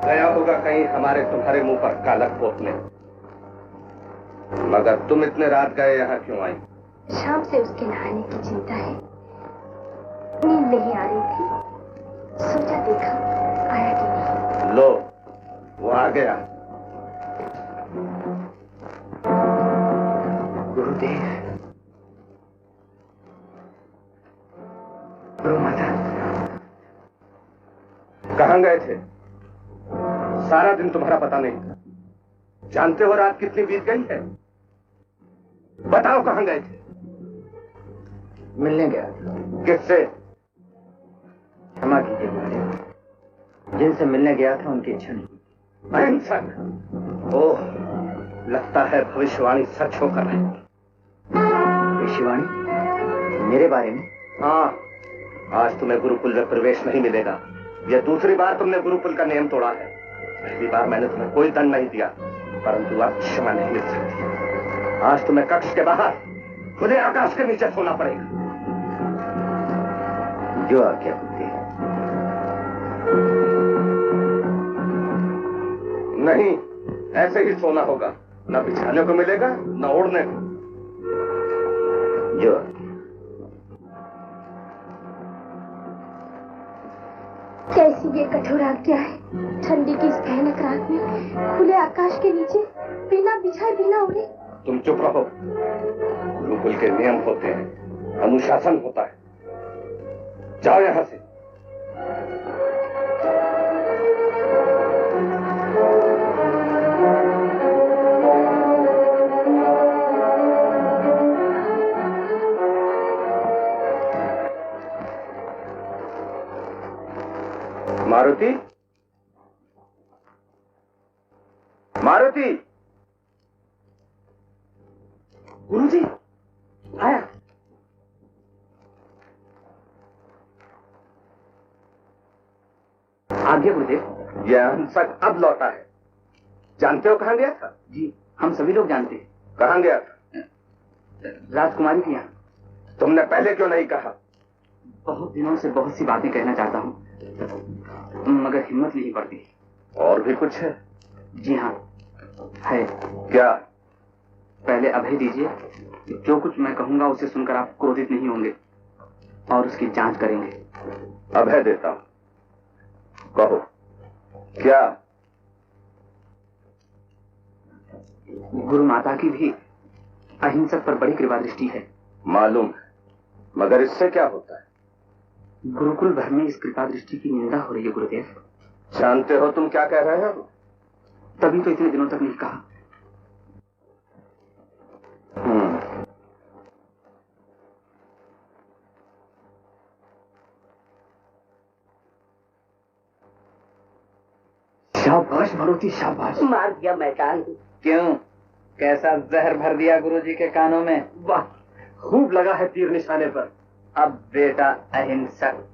गया होगा कहीं हमारे तुम्हारे मुंह पर कालक पोतने। मगर तुम इतने रात गए यहाँ क्यों आई? शाम से उसके नहाने की चिंता है। नींद नहीं आ रही थी, सोचा देखा आया कि नहीं। लो, वो आ गया। गुरुदेव, गुरु माता। कहाँ गए थे? सारा दिन तुम्हारा पता नहीं था। जानते हो रात कितनी बीत गई है? बताओ कहाँ गए थे? मिलने गया। किससे? क्षमा कीजिए गुरुदेव, जिनसे मिलने गया था उनकी इच्छा नहीं। अहिंसक। ओह, लगता है भविष्यवाणी सच होकर रही। भविष्यवाणी? मेरे बारे में? हाँ, आज तुम्हें गुरुकुल में प्रवेश नहीं मिलेगा। यह दूसरी बार तुमने गुरुकुल का नियम तोड़ा है। पहली बार मैंने तुम्हें कोई दंड नहीं दिया, परंतु अब क्षमा नहीं मिल सकती। आज तुम्हें कक्ष के बाहर खुले आकाश के नीचे सोना पड़ेगा। जो आज्ञा होती है। नहीं, ऐसे ही सोना होगा। न बिछाने को मिलेगा, न ओढ़ने को। जो कैसी ये कठोर आज्ञा है। ठंडी की इस भयानक रात में खुले आकाश के नीचे बिना बिछाए बिना उड़े। तुम चुप रहो। गुरुकुल के नियम होते हैं, अनुशासन होता है। जाओ यहां से। मारुति, मारुति। गुरुजी, आया। आज्ञा गुरुदेव। यह अहिंसक अब लौटा है। जानते हो कहां गया था? जी, हम सभी लोग जानते हैं। कहां गया था? राजकुमारी के यहाँ। तुमने पहले क्यों नहीं कहा? बहुत दिनों से बहुत सी बातें कहना चाहता हूँ, मगर हिम्मत नहीं पड़ती। और भी कुछ है? जी हाँ, है। क्या? पहले अभय दीजिए। जो कुछ मैं कहूंगा उसे सुनकर आप क्रोधित नहीं होंगे और उसकी जांच करेंगे। अभय देता हूं, कहो क्या? गुरु माता की भी अहिंसक पर बड़ी कृपा दृष्टि है। मालूम है, मगर इससे क्या होता है? गुरुकुल भर में इस कृपा दृष्टि की निंदा हो रही है गुरुदेव। जानते हो तुम क्या कह रहे हो? तभी तो इतने दिनों तक नहीं कहा। शाबाश मारुति, शाबाश। मार दिया मैदान। क्यों, कैसा जहर भर दिया गुरुजी के कानों में? वाह, खूब लगा है तीर निशाने पर। अब बेटा अहिंसक।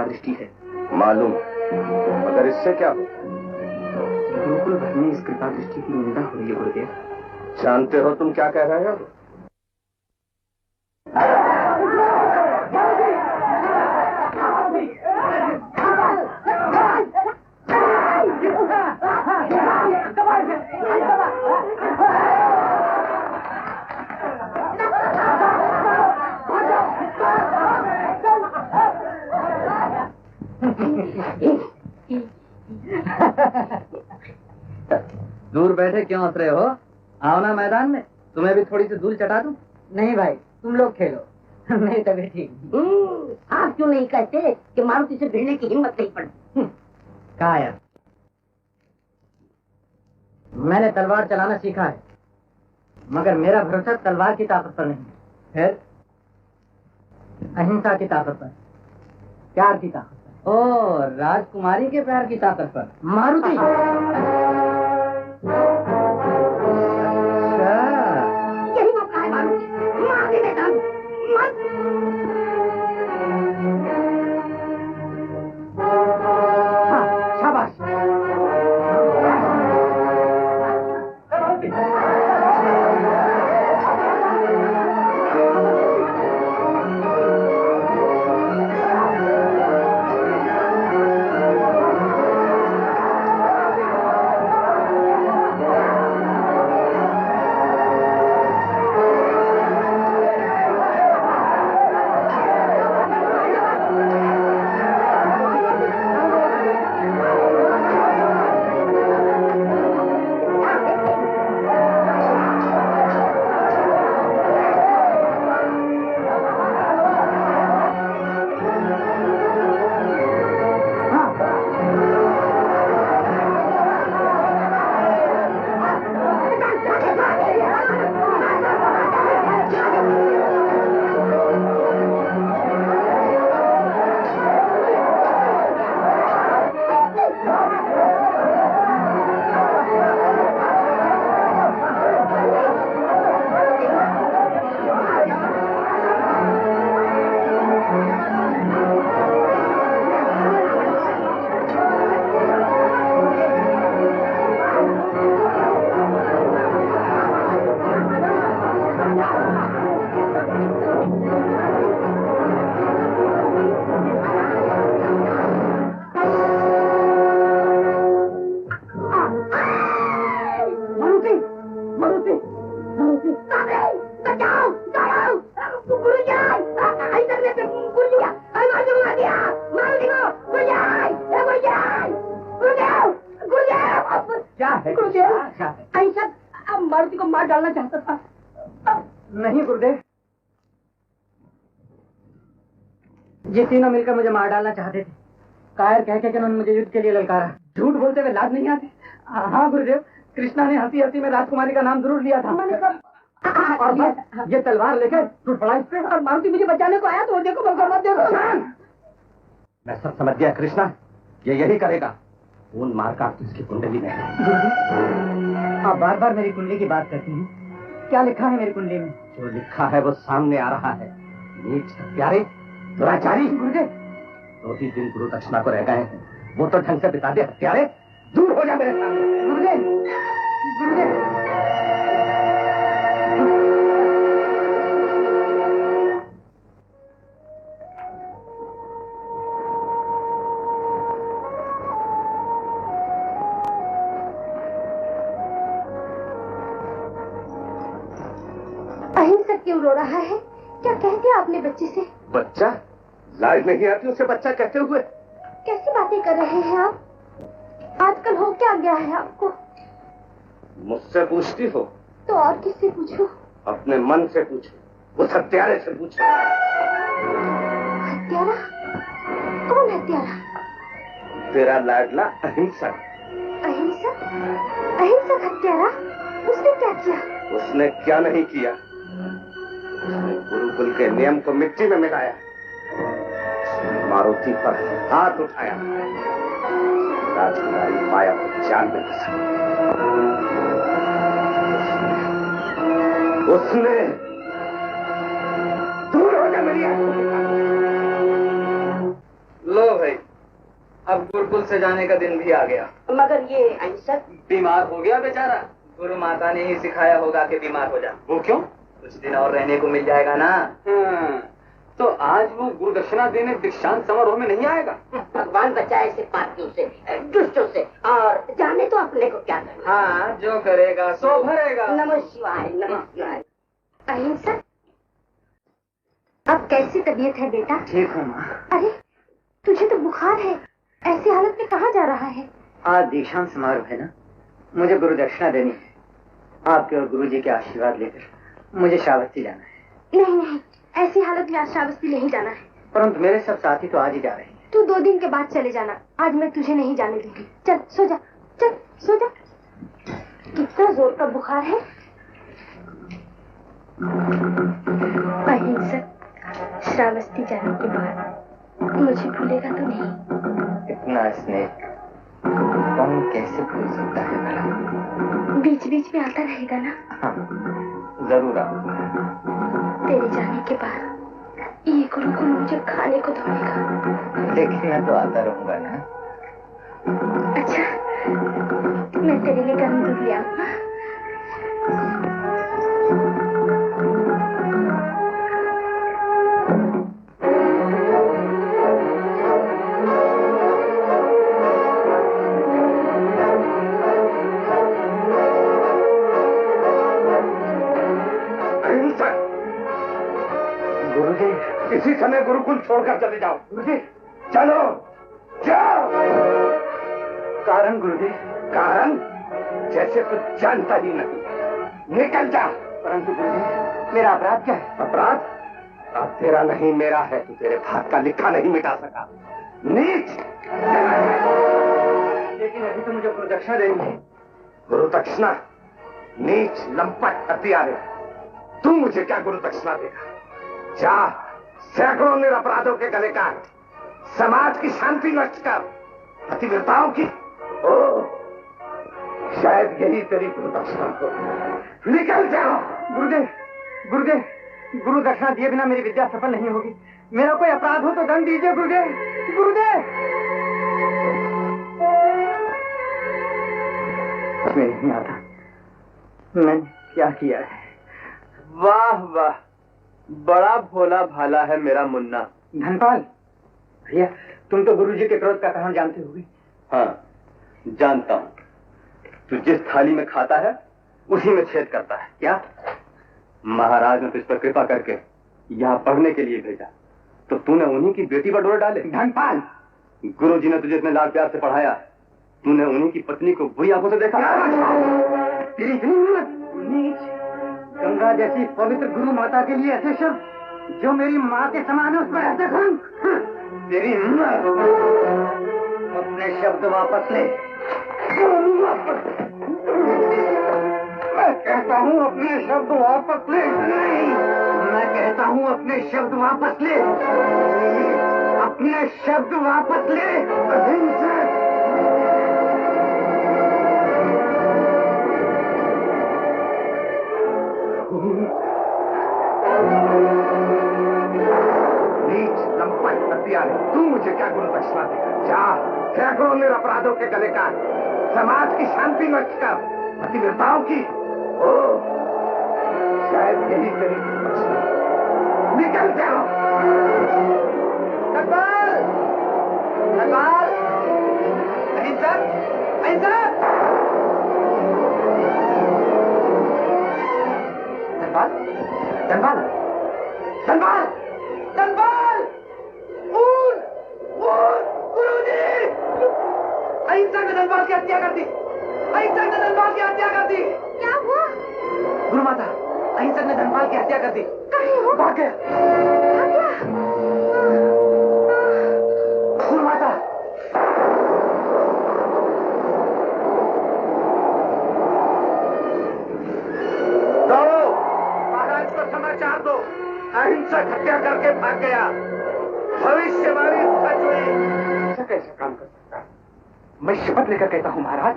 दृष्टि है। मालूम, मगर इससे क्या होता है? गुरुकुल भर में इस कृपा दृष्टि की निंदा हो रही है गुरुदेव। जानते हो तुम क्या कह रहे हो? दूर बैठे क्यों हंस रहे हो? आओ ना मैदान में, तुम्हें भी थोड़ी सी धूल चटा दूं। नहीं भाई, तुम लोग खेलो। मेरी तबीयत ठीक। आप क्यों नहीं कहते कि मारुति से भिड़ने की हिम्मत नहीं पड़ी? कहा यार, मैंने तलवार चलाना सीखा है, मगर मेरा भरोसा तलवार की ताकत पर नहीं, फिर अहिंसा की ताकत पर, प्यार की ताकत पर। ओ, राजकुमारी के प्यार की ताकत पर। मारुति, यही मौका है मारुति, मार दे मैदान, मार। हाँ, शाबाश। डालना चाहता था। नहीं गुरुदेव, ये तीनों मिलकर मुझे मार डालना चाहते थे। कायर कह के उन्होंने मुझे युद्ध के लिए ललकारा। झूठ बोलते हुए लाज नहीं आती? हाँ गुरुदेव, कृष्णा ने हंसी हंसी में राजकुमारी का नाम जरूर लिया था। और बस ये तलवार लेकर टूट पड़ा इस पे, और मारुति मुझे बचाने को आया तो देखो बलकर मत देखो। मैं सब समझ गया कृष्णा, ये यही करेगा। खून मार काट तो इसकी कुंडली में है। गुरुदेव, आप बार बार मेरी कुंडली की बात करती हैं। क्या लिखा है मेरी कुंडली में? जो लिखा है वो सामने आ रहा है। नीच प्यारे दुराचारी। गुरुदेव, 2-3 दिन गुरु दक्षिणा को रह गए हैं, वो तो ढंग से बिता दे। हत्यारे, दूर हो जा मेरे सामने। गुरुदेव, गुरुदेव, अहिंसक क्यों रो रहा है? क्या कह दिया आपने बच्चे से? बच्चा? लाज नहीं आती उसे बच्चा कहते हुए? कैसी बातें कर रहे हैं आप? आजकल हो क्या गया है आपको? मुझसे पूछती हो तो और किससे पूछूं? अपने मन से पूछो, उस हत्यारे से पूछो। हत्यारा? कौन हत्यारा? तेरा लाडला अहिंसक। अहिंसक? अहिंसक हत्यारा? उसने क्या किया? उसने क्या नहीं किया? उसने गुरुकुल के नियम को मिट्टी में मिलाया, मारुति पर हाथ उठाया, राजकुमारी माया को जान में फंसा। उसने दूर हो जा मेरी आंखों से। लो भाई, अब गुरुकुल से जाने का दिन भी आ गया। मगर ये अहिंसक बीमार हो गया बेचारा। गुरु माता ने ही सिखाया होगा कि बीमार हो जा। वो क्यों? कुछ दिन और रहने को मिल जाएगा ना। तो आज वो गुरु दक्षिणा देने दीक्षांत समारोह में नहीं आएगा। भगवान बचाए से पापियों से, दुष्टों से, और जाने तो अपने को क्या करना। हाँ, जो करेगा सो भरेगा। नमः शिवाय, नमः शिवाय। अहिंसक, अब कैसी तबीयत है बेटा? ठीक हूँ माँ। अरे, तुझे तो बुखार है। ऐसी हालत में कहाँ जा रहा है? आज दीक्षांत समारोह है ना, मुझे गुरु दक्षिणा देनी है। आपके और गुरु जी के आशीर्वाद लेकर मुझे श्रावस्ती जाना है। नहीं नहीं, ऐसी हालत में आज श्रावस्ती नहीं जाना है। परंतु मेरे सब साथी तो आज ही जा रहे हैं। तू 2 दिन के बाद चले जाना। आज मैं तुझे नहीं जाने दूंगी। चल सो जा, चल सो जा। कितना जोर का बुखार है। अहिंसक, श्रावस्ती जाने के बाद मुझे भूलेगा तो नहीं? इतना स्नेह कौन कैसे भूल सकता है भला? बीच बीच में आता रहेगा ना? हाँ, जरूर आऊंगा। तेरे जाने के बाद ये गुरुकुल मुझे खाने को दौड़ेगा। लेकिन मैं तो आता रहूंगा ना। अच्छा, मैं तेरे लिए गर्म दूध ले आऊंगा। इसी समय गुरुकुल छोड़कर चले जाओ। गुरुदेव, चलो जाओ। कारण गुरुदेव? कारण? जैसे कुछ जानता ही नहीं। निकल जा। परंतु गुरुदेव, मेरा अपराध क्या है? अपराध? अब तेरा नहीं मेरा है। तू तेरे भाग का लिखा नहीं मिटा सका। नीच। लेकिन अभी तो मुझे गुरु दक्षिणा देनी है। गुरु दक्षिणा? नीच, लंपट, हत्यारे। तू मुझे क्या गुरु दक्षिणा देगा? जा, सैकड़ों निरपराधों के गले काट, समाज की शांति नष्ट कर, पतिव्रताओं की। ओ, शायद यही तेरी गुरु दक्षिणा हो। निकल जाओ। गुरुदेव, गुरुदेव, गुरु दक्षिणा दिए बिना मेरी विद्या सफल नहीं होगी। मेरा कोई अपराध हो तो दंड दीजिए गुरुदेव। गुरुदेव, मैं नहीं आता। मैंने क्या किया है? वाह वाह, बड़ा भोला भाला है मेरा मुन्ना। धनपाल भैया, तुम तो गुरुजी के क्रोध का कारण जानते होगे। हाँ, जानता हूँ। तू जिस थाली में खाता है उसी में छेद करता है। क्या? महाराज ने तुझ पर कृपा करके यहाँ पढ़ने के लिए भेजा, तो तूने उन्हीं की बेटी पर डोर डाले। धनपाल, गुरुजी ने तुझे इतने लाड प्यार से पढ़ाया, तूने उन्हीं की पत्नी को बुरी आंखों से देखा। तेरी इतनी हिम्मत? नीच, गंगा जैसी पवित्र गुरु माता के लिए ऐसे शब्द जो मेरी माँ के समान है उस पर ऐसे खड़ूं? तेरी हिम्मत! अपने शब्द वापस ले। मैं कहता हूँ अपने शब्द वापस ले। नहीं, मैं कहता हूँ अपने शब्द वापस ले। अपने शब्द वापस ले। अहिंसक! नीच लंपट हत्यारे, तू मुझे क्या गुरु बख्शवा देगा? जा फेंको उन अपराधों के गले का, समाज की शांति नष्ट कर, पतिव्रताओं की। ओ, शायद यही तेरी बख्शवा। निकल जाओ। धनपाल! धनपाल! अहिंसक! अहिंसक! धनपाल! धनपाल! धनपाल! धनपाल! उठ! उठ! गुरुजी! अहिंसक ने धनपाल की हत्या कर दी। अहिंसक ने धनपाल की हत्या कर दी। क्या हुआ? गुरु माता, अहिंसक ने धनपाल की हत्या कर दी। कहीं हो? भाग गया। गुरु माता! दौड़ो, महाराज को समाचार दो, अहिंसक हत्या करके भाग गया। भविष्यवाणी सच हुई। ऐसा कैसा काम कर सकता है? मैं शपथ लेकर कहता हूँ महाराज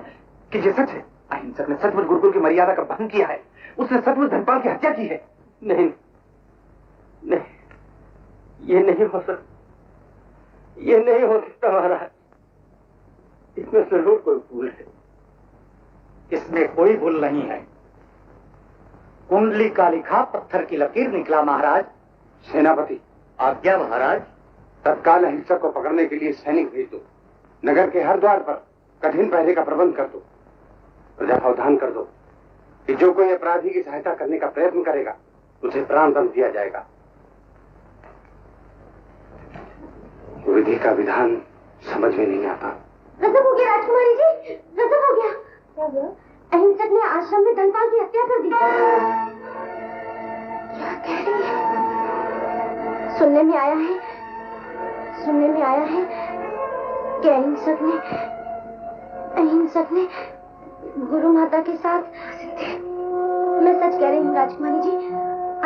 कि ये सच है। अहिंसक ने सचमुच गुरुकुल की मर्यादा का भंग किया है। उसने सचमुच धनपाल की हत्या की है। नहीं, नहीं, ये नहीं हो सकता। ये नहीं हो सकता महाराज। इसमें जरूर कोई भूल है। इसमें कोई भूल नहीं है। कुंडली का लिखा पत्थर की लकीर निकला महाराज। सेनापति, आज्ञा महाराज। तत्काल अहिंसक को पकड़ने के लिए सैनिक भेज दो। नगर के हर द्वार पर कठिन पहरे का प्रबंध कर दो। प्रजावधान कर दो कि जो कोई अपराधी की सहायता करने का प्रयत्न करेगा उसे प्राणदंड दिया जाएगा। विधि का विधान समझ में नहीं आता। गजब हो गया राजकुमारी जी, गजब हो गया। क्या हुआ? अहिंसक ने आश्रम में धनपाल की हत्या कर दी। क्या कह रही है? सुनने में आया है कि अहिंसक ने गुरु माता के साथ। मैं सच कह रही हूँ राजकुमारी जी।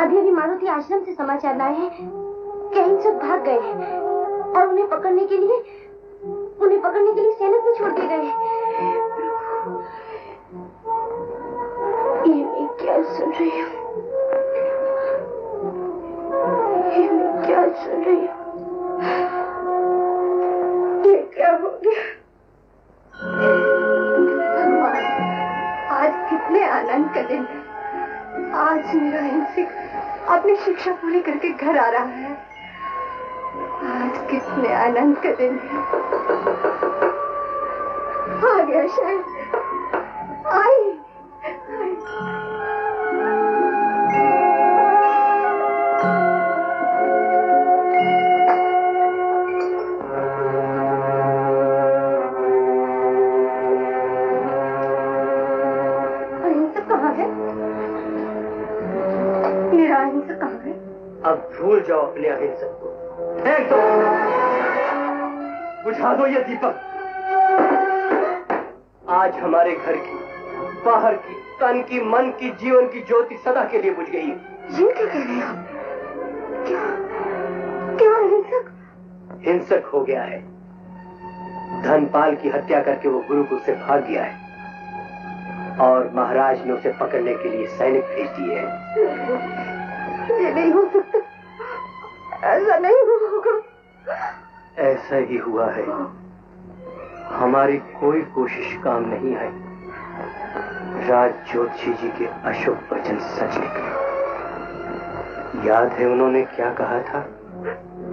अभी मारुति आश्रम से समाचार लाए हैं कि अहिंसक भाग गए हैं और उन्हें पकड़ने के लिए सैनिक भी छोड़ दिए गए हैं। ये मैं क्या सुन रही हूँ? ये क्या हो गया? भगवान, आज कितने आनंद का दिन है। आज मेरा अहिंसक अपनी शिक्षा पूरी करके घर आ रहा है। आज कितने आनंद का दिन है। आ गया शायद। आई। अहिंसक कहाँ है? मेरा अहिंसक कहाँ है? अब भूल जाओ अपने अहिंसक को। फेंक दो, बुझा दो ये दीपक। आज हमारे घर की, बाहर की, तन की, मन की, जीवन की ज्योति सदा के लिए बुझ गई है। ये क्या कह रहे हो? क्या अहिंसक? हिंसक हो गया है। धनपाल की हत्या करके वो गुरुकुल से भाग गया है और महाराज ने उसे पकड़ने के लिए सैनिक भेज दिए हैं। ये नहीं हो सकता। ऐसा नहीं होगा। ऐसा ही हुआ है। हमारी कोई कोशिश काम नहीं आई। राज ज्योतिषी जी के अशुभ वचन सच निकले। याद है उन्होंने क्या कहा था?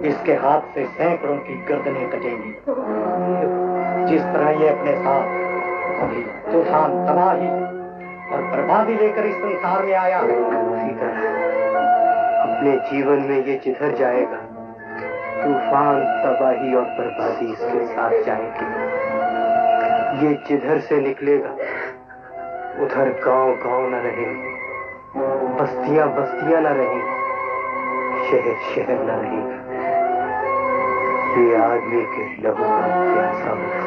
इसके हाथ से सैकड़ों की गर्दनें कटेंगी। जिस तरह ये अपने साथ अभी तूफान, तबाही और बर्बादी लेकर इस संसार में आया है, उसी तरह अपने जीवन में ये जिधर जाएगा तूफान, तबाही और बर्बादी इसके साथ जाएगी। ये जिधर से निकलेगा उधर गांव गांव न रहेंगे, बस्तियां बस्तियां न रहेंगी, शहर शहर न रहेगा। ये आदमी के लहू का प्यासा होगा।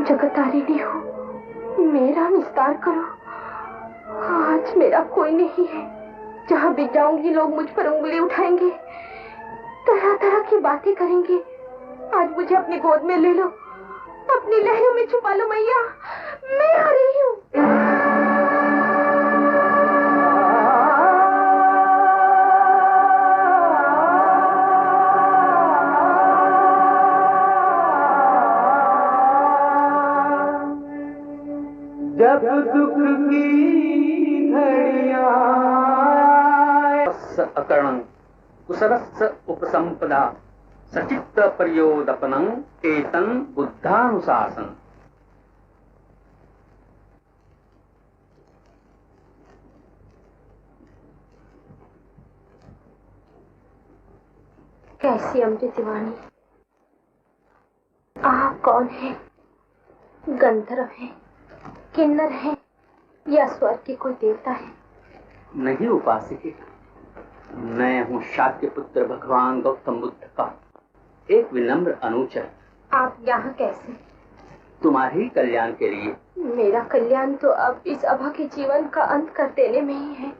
जगतारिणी हो, मेरा निस्तार करो। आज मेरा कोई नहीं है, जहाँ भी जाऊंगी लोग मुझ पर उंगली उठाएंगे, तरह तरह की बातें करेंगे। आज मुझे अपनी गोद में ले लो, अपनी लहरों में छुपा लो मैया, मैं आ रही हूँ। जब दुख की घड़ियां अकरणं कुशलस्य उपसंपदा सचित्त प्रयोदपनं एतं बुद्धानुशासन। कैसी अमृतवाणी, आप कौन है? गंधर्व है, किन्नर है या स्वर्ग के कोई देवता है? नहीं उपासके, मैं हूँ शाक्य पुत्र भगवान गौतम बुद्ध का एक विनम्र अनुचर। आप यहाँ कैसे? तुम्हारे ही कल्याण के लिए। मेरा कल्याण तो अब इस अभा के जीवन का अंत कर देने में ही है।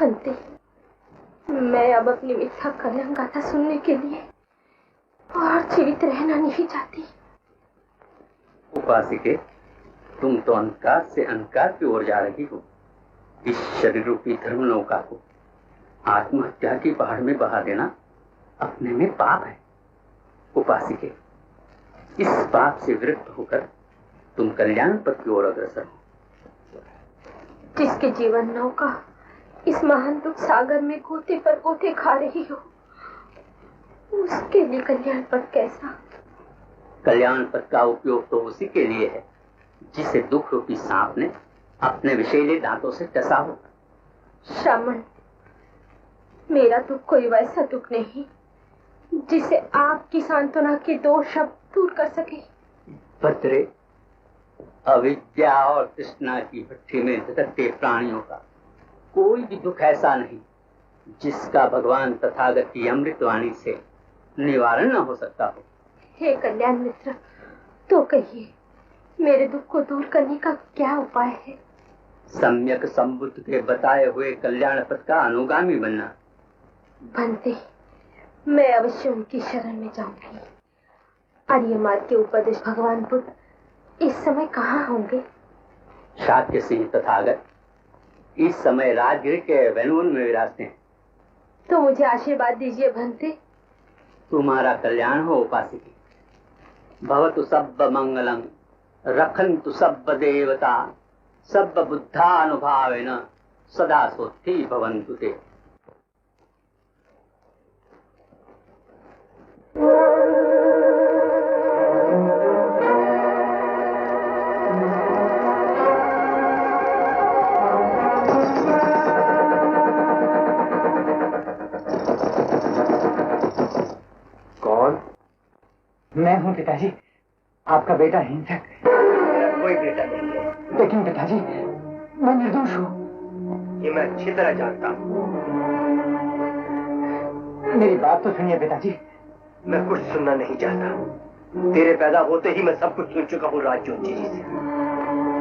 अंते, मैं अब अपनी मिथ्या कलंक गाथा सुनने के लिए और जीवित रहना नहीं चाहती। उपासके, तुम तो अंधकार से अंधकार की ओर जा रही हो। इस शरीर रूपी धर्म नौका को आत्महत्या की पहाड़ में बहा देना अपने में पाप है। उपासके, इस पाप से विरक्त होकर तुम कल्याण पथ की ओर अग्रसर हो। जिसके जीवन नौका इस महान दुख सागर में गोते पर गोते खा रही हो, उसके लिए कल्याण पथ कैसा? कल्याण पथ का उपयोग तो उसी के लिए है जिसे दुख रूपी सांप ने अपने विषैले दांतों से टसा हो। श्रावण, मेरा दुख कोई वैसा दुख नहीं जिसे आपकी सांत्वना के 2 शब्द दूर कर सके। भद्रे, अविद्या और तृष्णा की भट्ठी में झटकते प्राणियों का कोई भी दुख ऐसा नहीं जिसका भगवान तथागत की अमृतवाणी से निवारण न हो सकता हो। हे कल्याण मित्र, तो कहिए, मेरे दुख को दूर करने का क्या उपाय है? सम्यक संबुद्ध के बताए हुए कल्याण पथ का अनुगामी बनना। बनते, मैं अवश्य उनकी शरण में जाऊंगी। आर्य मार्ग के उपदेश भगवान बुद्ध इस समय कहाँ होंगे? शाक्य सिंह तथागत इस समय राजगीर के वेणुवन में विराजते हैं। तो मुझे आशीर्वाद दीजिए भंते। तुम्हारा कल्याण हो उपासकी। भवतु सब्ब मंगलं रखन्तु सब्ब देवता सब्ब बुद्धानुभावेन सदा सोत्थी भवन्तु ते। मैं हूँ पिताजी, आपका बेटा हिंसक। कोई बेटा नहीं है। लेकिन पिताजी, मैं निर्दोष हूँ। ये मैं अच्छी तरह जानता हूँ। मेरी बात तो सुनिए पिताजी। मैं कुछ सुनना नहीं चाहता। तेरे पैदा होते ही मैं सब कुछ सुन चुका हूँ राजज्योति जी से।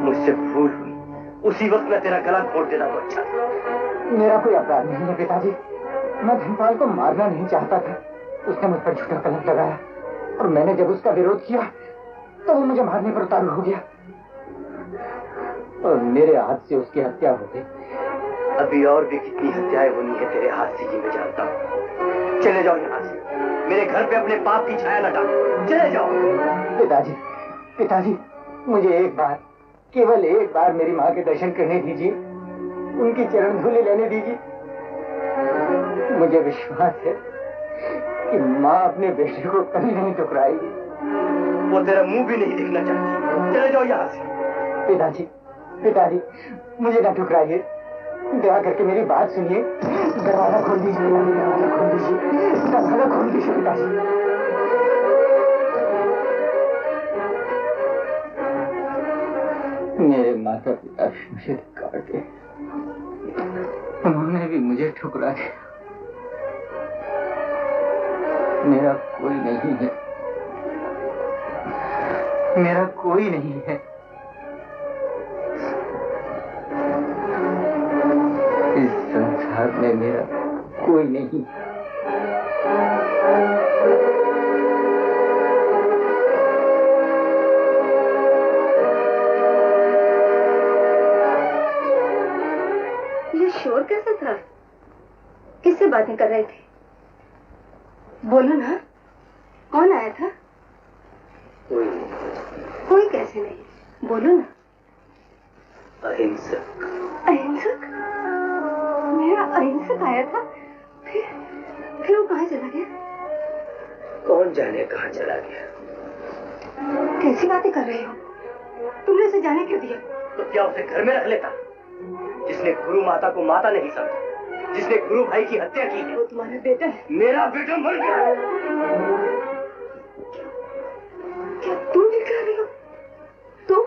मुझसे भूल हुई, उसी वक्त मैं तेरा गला घोट देना तो अच्छा था। मेरा कोई अपराध नहीं है पिताजी। मैं धनपाल को मारना नहीं चाहता था। उसने मुझ पर झूठा कलंक लगाया और मैंने जब उसका विरोध किया तो वो मुझे मारने पर उतारू हो गया और मेरे हाथ से उसकी हत्या हो गई। अभी और भी कितनी हत्याएं होनी है तेरे हाथ से, ये मैं जानता हूँ। चले जाओ यहाँ से। मेरे घर पे अपने पाप की छाया न डालो। चले जाओ। पिताजी, पिताजी, मुझे एक बार, केवल एक बार मेरी माँ के दर्शन करने दीजिए। उनकी चरण धूलि लेने दीजिए। मुझे विश्वास है कि माँ अपने बेटे को कभी नहीं ठुकराएगी। वो तेरा मुंह भी नहीं देखना चाहती। चले जाओ यहाँ से। पिताजी, पिताजी, मुझे ना ठुकराइए, दया करके मेरी बात सुनिए। दरवाजा खोल दीजिए, दरवाजा खोल दीजिए, दरवाजा खोल दीजिए पिताजी। मेरे माता पिता भी मुझे धिक्कार दिया, उन्होंने भी मुझे ठुकरा दिया। मेरा कोई नहीं है, मेरा कोई नहीं है। इस संसार में मेरा कोई नहीं। ये शोर कैसा था? किससे बातें कर रहे थे? बोलो ना, कौन आया था? कोई कैसे नहीं, बोलो ना। अहिंसक। अहिंसक? मेरा अहिंसक आया था? फिर वो कहाँ चला गया? कौन जाने कहाँ चला गया। कैसी बातें कर रहे हो? तुमने उसे जाने क्यों दिया? तो क्या उसे घर में रख लेता? जिसने गुरु माता को माता नहीं समझा, जिसने गुरु भाई की हत्या की है। वो तुम्हारा बेटा है। मेरा बेटा मर गया। क्या तुम भी कर रही हो? तुम?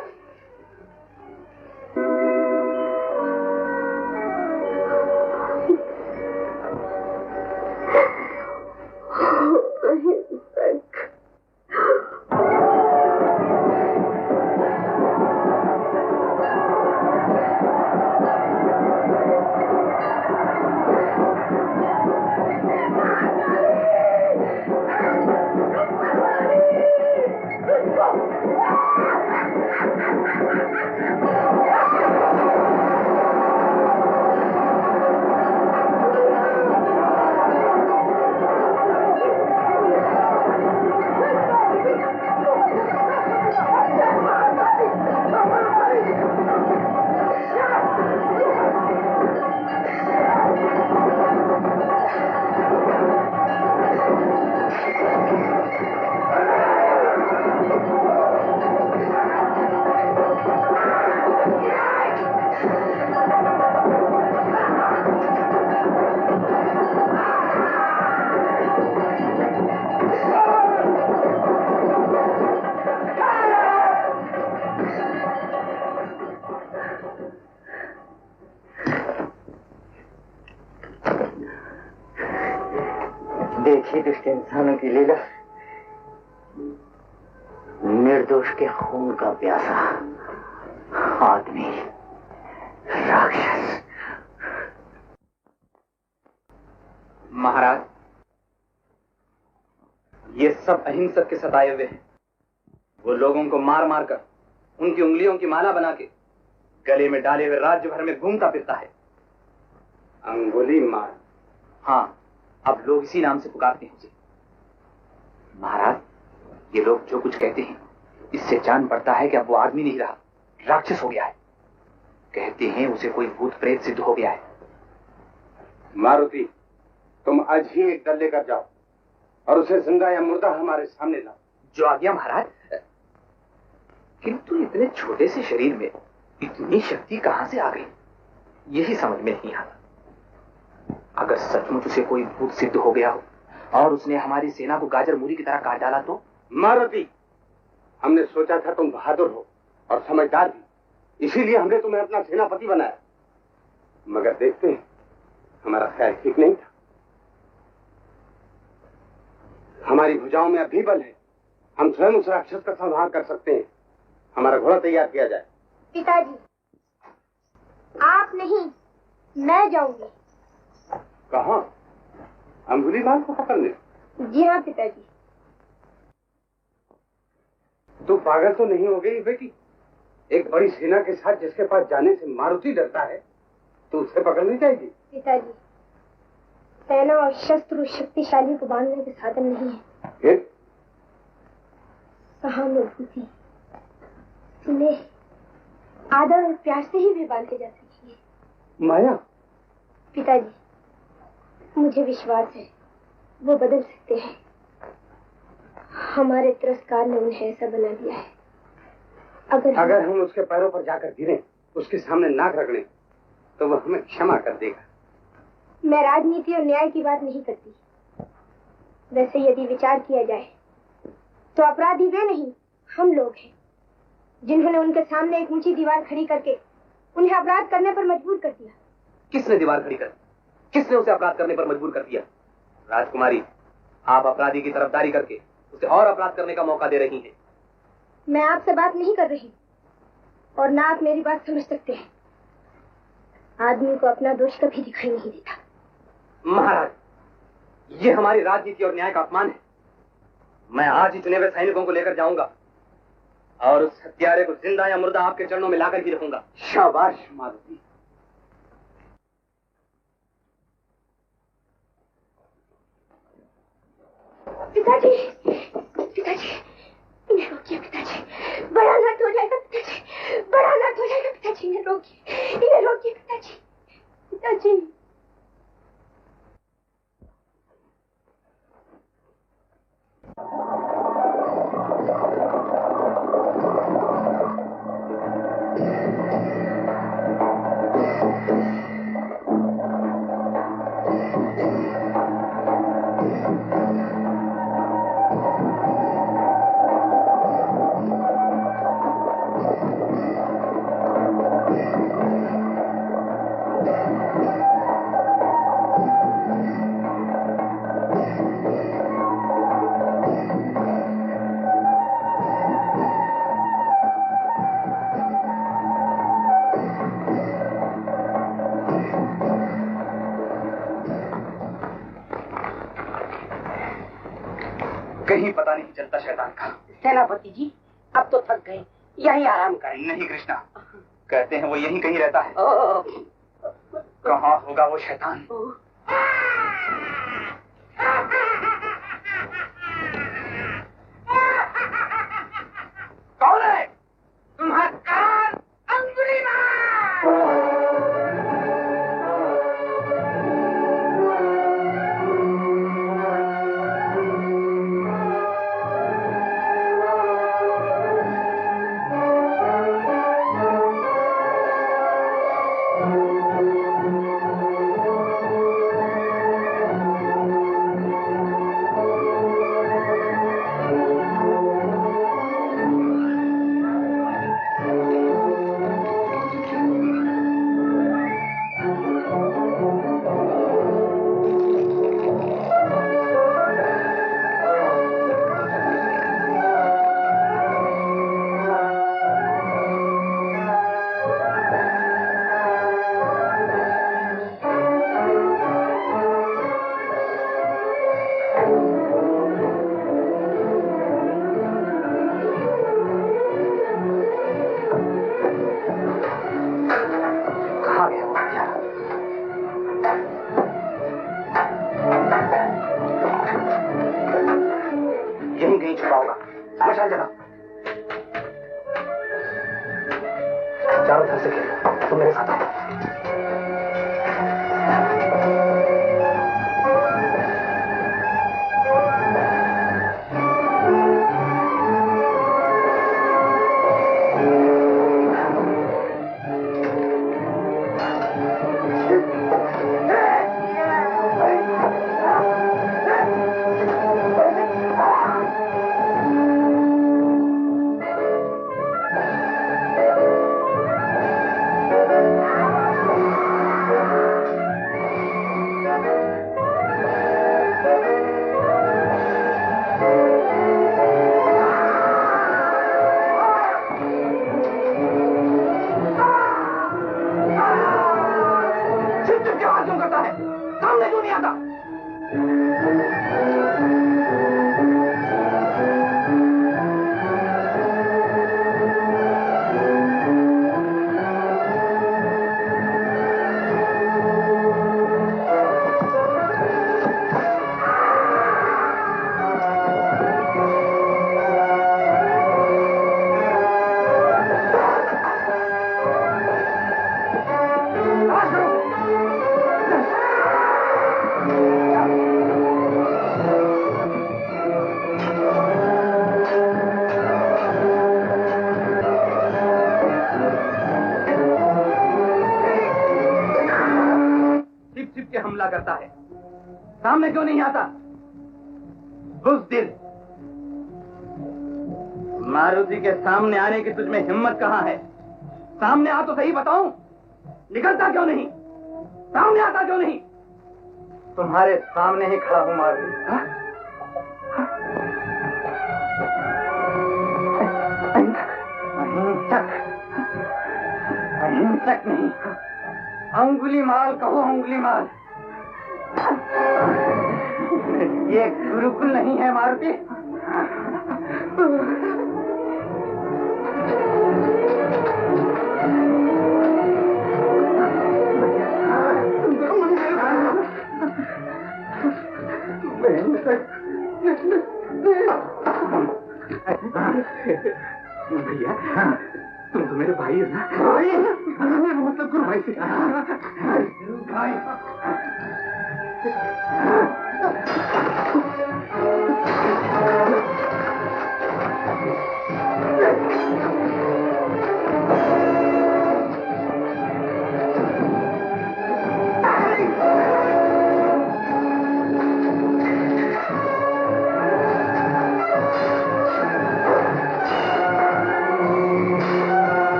देखिए दुष्ट इंसानों की लीला, निर्दोष के खून का प्यासा आदमी, राक्षस। महाराज, ये सब अहिंसक के सताए हुए हैं। वो लोगों को मार मार कर उनकी उंगलियों की माला बना के गले में डाले हुए राज्य भर में घूमता फिरता है। अंगुली मार? हाँ, अब लोग इसी नाम से पुकारते हैं उसे। महाराज, ये लोग जो कुछ कहते हैं इससे जान पड़ता है कि अब वो आदमी नहीं रहा, राक्षस हो गया है। कहते हैं उसे कोई भूत प्रेत सिद्ध हो गया है। मारुति, तुम आज ही एक दल लेकर जाओ और उसे जिंदा या मुर्दा हमारे सामने लाओ। जो आ गया महाराज। किंतु इतने छोटे से शरीर में इतनी शक्ति कहां से आ गई, यही समझ में नहीं आता। अगर सचमुच उसे कोई भूत सिद्ध हो गया हो और उसने हमारी सेना को गाजर मूली की तरह काट डाला तो? मारुति, हमने सोचा था तुम बहादुर हो और समझदार भी, इसीलिए हमने तुम्हें अपना सेनापति बनाया। मगर देखते हैं हमारा ख्याल ठीक नहीं था। हमारी भुजाओं में अभी बल है, हम स्वयं उस राक्षस का संहार कर सकते हैं। हमारा घोड़ा तैयार किया जाए। पिताजी, आप नहीं, मैं जाऊंगी। कहाँ? अंगुलीमाल को पकड़ने? जी हाँ पिताजी। तू पागल तो नहीं हो गई बेटी? एक बड़ी सेना के साथ जिसके पास जाने से मारुति डरता है, तो उसे पकड़नी चाहिए। पिताजी, सेना और शस्त्र शक्तिशाली को बांधने के साधन नहीं है। फिर? सहानुभूति, स्नेह, आदर और प्यार से ही वे बांधे जा सकती है। माया? पिताजी, मुझे विश्वास है वो बदल सकते हैं। हमारे तिरस्कार ने उन्हें ऐसा बना दिया है। अगर हम उसके पैरों पर जाकर गिरे, उसके सामने नाक रगड़े, तो वो हमें क्षमा कर देगा। मैं राजनीति और न्याय की बात नहीं करती। वैसे यदि विचार किया जाए तो अपराधी वे नहीं, हम लोग हैं जिन्होंने उनके सामने एक ऊंची दीवार खड़ी करके उन्हें अपराध करने पर मजबूर कर दिया। किसने दीवार खड़ी कर? किसने उसे अपराध करने पर मजबूर कर दिया? राजकुमारी, आप अपराधी की तरफदारी करके उसे और अपराध करने का मौका दे रही हैं। मैं आपसे बात नहीं कर रही और ना आप मेरी बात समझ सकते हैं। आदमी को अपना दोष कभी दिखाई नहीं देता। महाराज, ये हमारी राजनीति और न्याय का अपमान है। मैं आज ही चुने हुए सैनिकों को लेकर जाऊंगा और उस हत्यारे को जिंदा या मुर्दा आपके चरणों में लाकर ही रखूंगा। शाबाश मारुति। पिताजी, पिताजी, इन्हें रोकिए पिताजी, बड़ा अनर्थ हो जाएगा पिताजी, बड़ा अनर्थ हो जाएगा पिताजी, इन्हें रोकिए पिताजी, पिताजी। कहीं पता नहीं चलता शैतान का। सेनापति जी, अब तो थक गए, यहीं आराम करें। नहीं कृष्णा, कहते हैं वो यहीं कहीं रहता है। कहाँ होगा वो शैतान? कौन है? तुम्हारा चारों तरफ से घेरो, तुम मेरे साथ आओ। के हमला करता है, सामने क्यों नहीं आता? बुज़दिल, मारुति के सामने आने की तुझमें हिम्मत कहाँ है? सामने आ तो सही, बताऊं, निकलता क्यों नहीं? सामने आता क्यों नहीं? तुम्हारे सामने ही खड़ा हूं मारुति। अहिंसक नहीं, अंगुलीमाल कहो, अंगुलीमाल। ये गुरुकुल नहीं है मारुति। भैया, तुम तो मेरे भाई हो ना? भाई? मतलब गुरु भाई से। गुरु भाई।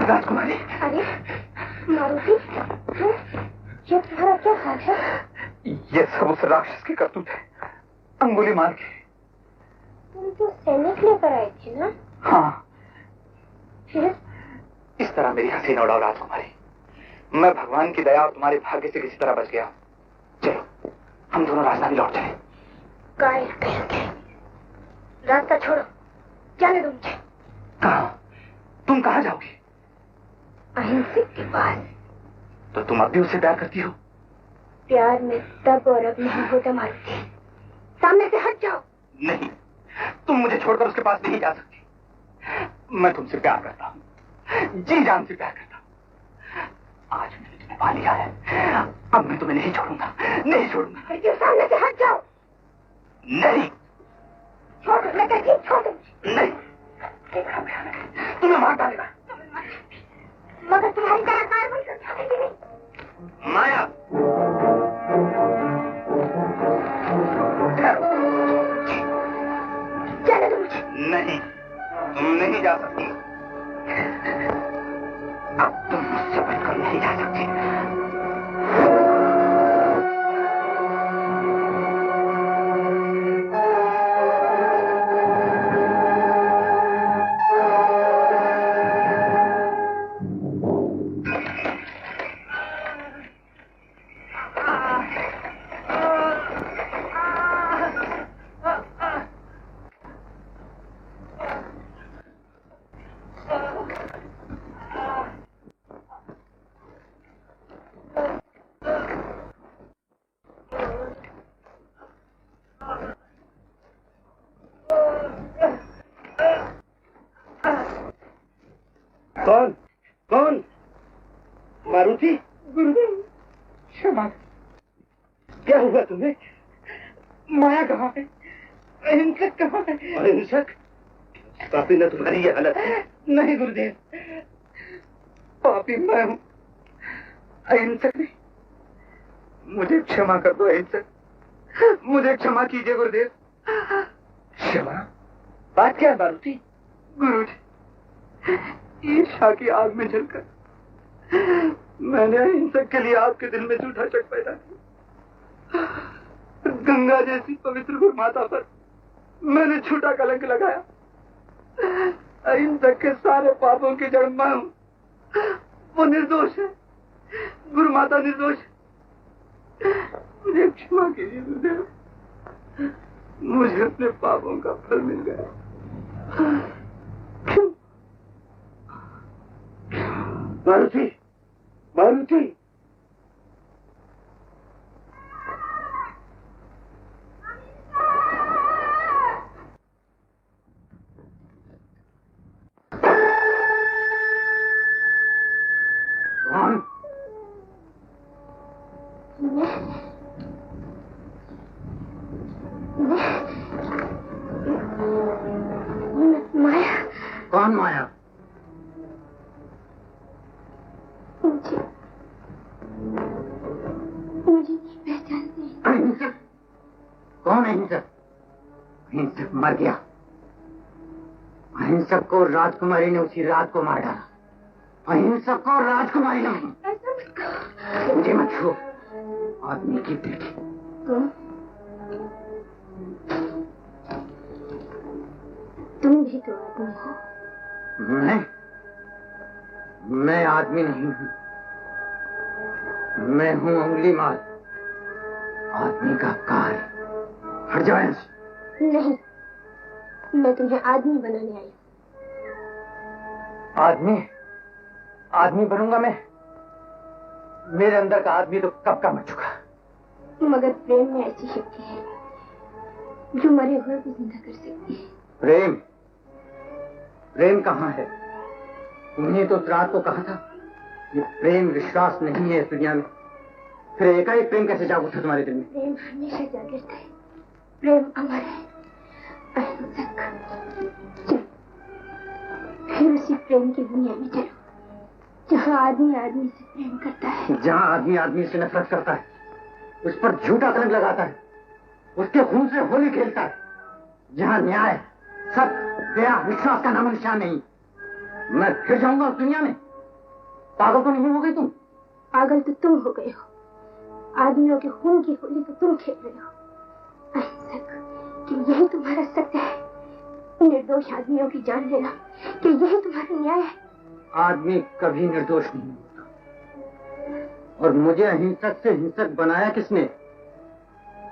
राजकुमारी। अरे मारुति, ये तुम्हारा क्या हाल है? ये सब उस राक्षस की करतूत है, अंगुलीमाल की। तुम तो सैनिक लेकर आए थे ना? हाँ। फिर? इस तरह मेरी हंसी न उड़ाओ राजकुमारी। मैं भगवान की दया और तुम्हारे भाग्य से किसी तरह बच गया। चलो हम दोनों राजधानी लौट चले। कायर कह के रास्ता छोड़ो, जाने दो मुझे। कहाँ? तुम कहाँ जाओगी? अहिंसक के पास। तो तुम अब भी उससे प्यार करती हो? प्यार में तब और अब नहीं होता मारुति। सामने से हट जाओ। नहीं, तुम मुझे छोड़कर उसके पास नहीं जा सकती। मैं तुमसे प्यार करता हूँ, जी जान से प्यार करता हूँ। आज मैंने तुम्हें पा लिया है, अब मैं तुम्हें नहीं छोड़ूंगा, नहीं छोड़ूंगा। सामने से हट जाओ। नहीं, छोड़, मैं कहती हूँ छोड़। नहीं, देखा प्यार है, तुम्हें मार डालेगा। मगर तुम्हारी तरह कार बनकर छोड़ेगी नहीं। माया, जाने दो मुझे। नहीं, तुम नहीं जा सकती। अब तुम मुझसे बचकर नहीं जा सकती। कौन? कौन? मारुति? गुरुदेव, क्षमा। क्या हुआ तुम्हें? माया कहाँ है? अहिंसक कहाँ है? अहिंसक? पापी ने तुम्हारी ये हालत है? नहीं गुरुदेव, पापी मैं हूँ, अहिंसक नहीं। मुझे क्षमा कर दो अहिंसक, मुझे क्षमा कीजिए गुरुदेव। क्षमा? बात क्या है मारुति? गुरुजी, ईर्ष्या की आग में जलकर मैंने अहिंसक के लिए आपके दिल में झूठा शक पैदा किया। गंगा जैसी पवित्र गुरु माता पर मैंने झूठा कलंक लगाया। अहिंसक के सारे पापों की जड़ मैं हूं। वो निर्दोष है, गुरु माता निर्दोष है। मुझे क्षमा कीजिए गुरुदेव, मुझे अपने पापों का फल मिल गया। मारुति, मारुति, कौन? माया, कौन माया? मुझे नहीं पहचानती। अहिंसक? कौन अहिंसक? अहिंसक मर गया। अहिंसक को राजकुमारी ने उसी रात को मार डाला। अहिंसक को राजकुमारी ने। ऐसा मत कहो। मुझे मत छू, आदमी की बेटी। तुम भी तो आदमी हो। मैं आदमी नहीं हूँ, मैं हूँ उंगली माल, आदमी का काल। हट जाओ यहाँ से। नहीं, मैं तुम्हें आदमी बनाने आई। आदमी? आदमी बनूंगा मैं? मेरे अंदर का आदमी तो कब का मर चुका। मगर प्रेम में ऐसी शक्ति है जो मरे हुए को जिंदा कर सकती है। प्रेम? प्रेम कहाँ है? तुमने तो उस रात को कहा था ये प्रेम विश्वास नहीं है इस दुनिया में। फिर एकाएक प्रेम कैसे जाग उठा तुम्हारे दिल में? प्रेम हमेशा जागृत है, प्रेम अमर है, अहिंसक। फिर उसी प्रेम की दुनिया में चलो जहाँ आदमी आदमी से प्रेम करता है। जहाँ आदमी आदमी से नफरत करता है, उस पर झूठा कलंक लगाता है, उसके खून से होली खेलता है, जहाँ न्याय सत्य दया विश्वास का नाम निशान नहीं। मैं फिर जाऊंगा उस दुनिया में। पागल तो नहीं हो गई तुम? पागल तो तुम हो गए हो। आदमियों के खून की होली तो तुम खेल रहे हो। अहिंसक, कि यही तुम्हारा सत्य है? निर्दोष आदमियों की जान लेना, कि यही तुम्हारा न्याय है? आदमी कभी निर्दोष नहीं होता। और मुझे अहिंसक से हिंसक बनाया किसने?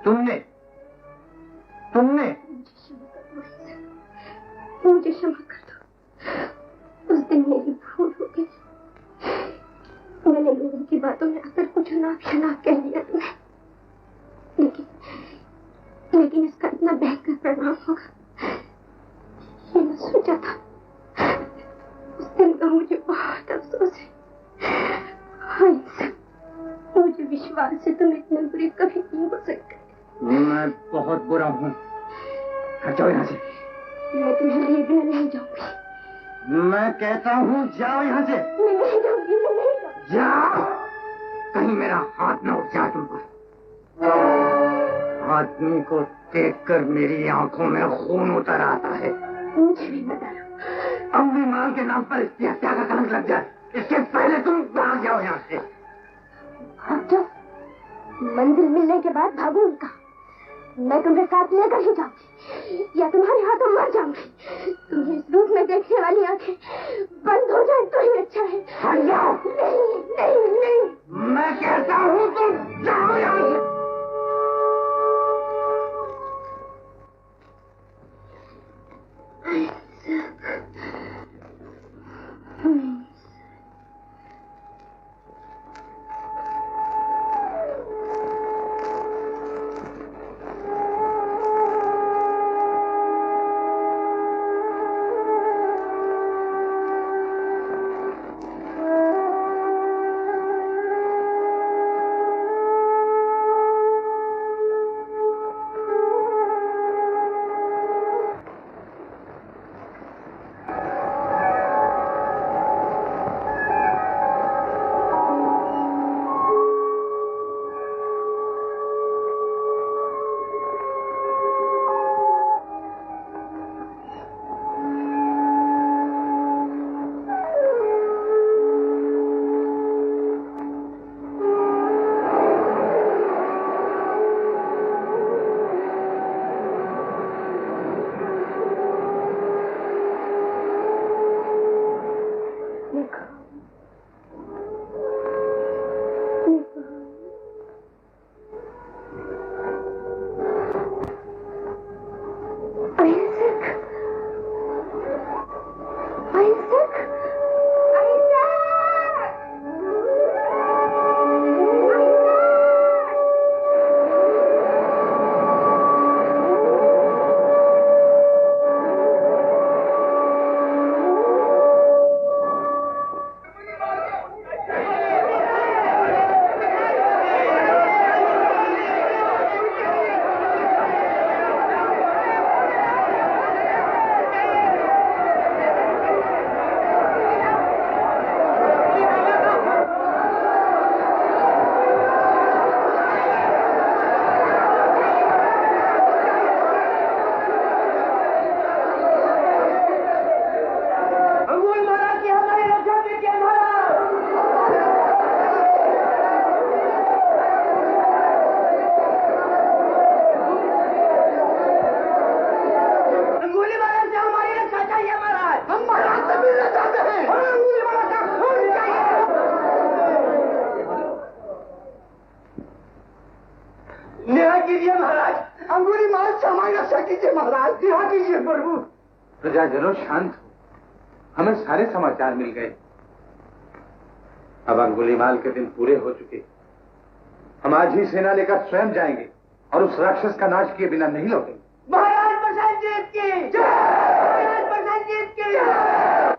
तुमने। तुमने। मुझे क्षमा कर दो। उस दिन मेरी भूल हो गई। मैंने लोगों की बातों में आकर कुछ अनाप शनाप कह दिया तुम्हें, लेकिन इसका इतना भयंकर परिणाम होगा ये मैं सोचा था। उस दिन का मुझे बहुत अफसोस है। मुझे विश्वास है तुम इतने बुरे कभी नहीं हो सकते। मैं बहुत बुरा हूँ। हट जाओ यहाँ से। मैं तुम्हें लिए बिना नहीं जाऊंगी। मैं कहता हूँ जाओ यहाँ से। मैं नहीं जाऊंगी, मैं नहीं जाऊंगी। जाओ, कहीं मेरा हाथ न उठ जाए तुम पर। आदमी को देखकर मेरी आंखों में खून उतर आता है। मुझे भी बता दो। अम्मी माल के नाम पर इसकी हत्या का कलंक लग जाए, इसके पहले तुम भाग जाओ यहाँ से। भाग जाओ? मंदिर मिलने के बाद भागूंगी कहाँ? मैं तुम्हें साथ लेकर ही जाऊंगी या तुम्हारे हाथों मर जाऊंगी। तुम्हें इस रूप में देखने वाली आंखें बंद हो जाए तो ही अच्छा है। हट जाओ। नहीं नहीं नहीं, मैं कहता हूँ तुम जाओ यहाँ से। कीजिए महाराज, अंगुली माल सामान्य रक्षा कीजिए महाराज, यहाँ कीजिए प्रभु। प्रजाजनों शांत हो, हमें सारे समाचार मिल गए। अब अंगुलीमाल के दिन पूरे हो चुके। हम आज ही सेना लेकर स्वयं जाएंगे और उस राक्षस का नाश किए बिना नहीं लौटेंगे। महाराज प्रसन्नजीत की जय, महाराज प्रसन्नजीत की जय।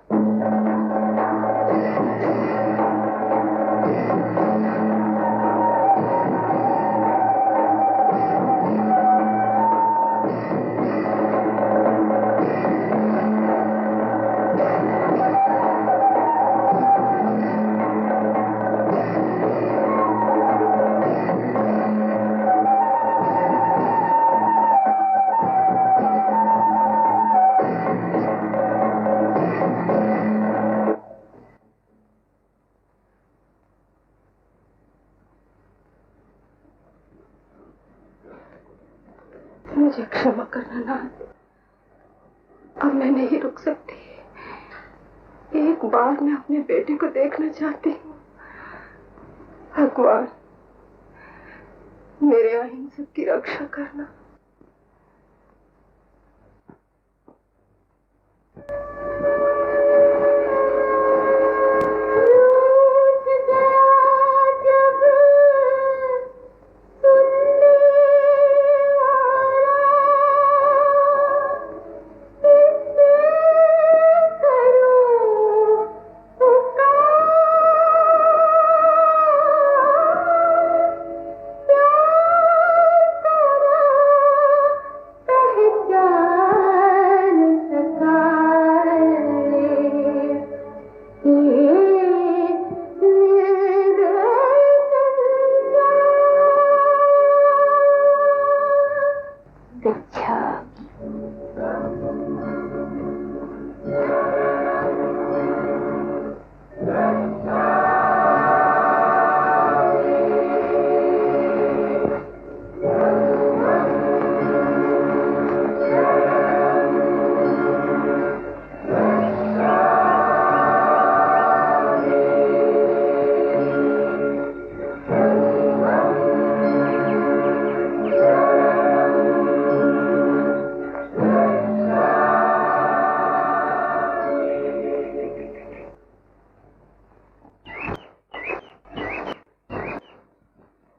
मुझे क्षमा करना नाथ, अब मैं नहीं रुक सकती। एक बार मैं अपने बेटे को देखना चाहती हूँ। भगवान मेरे अहिंसक की रक्षा करना।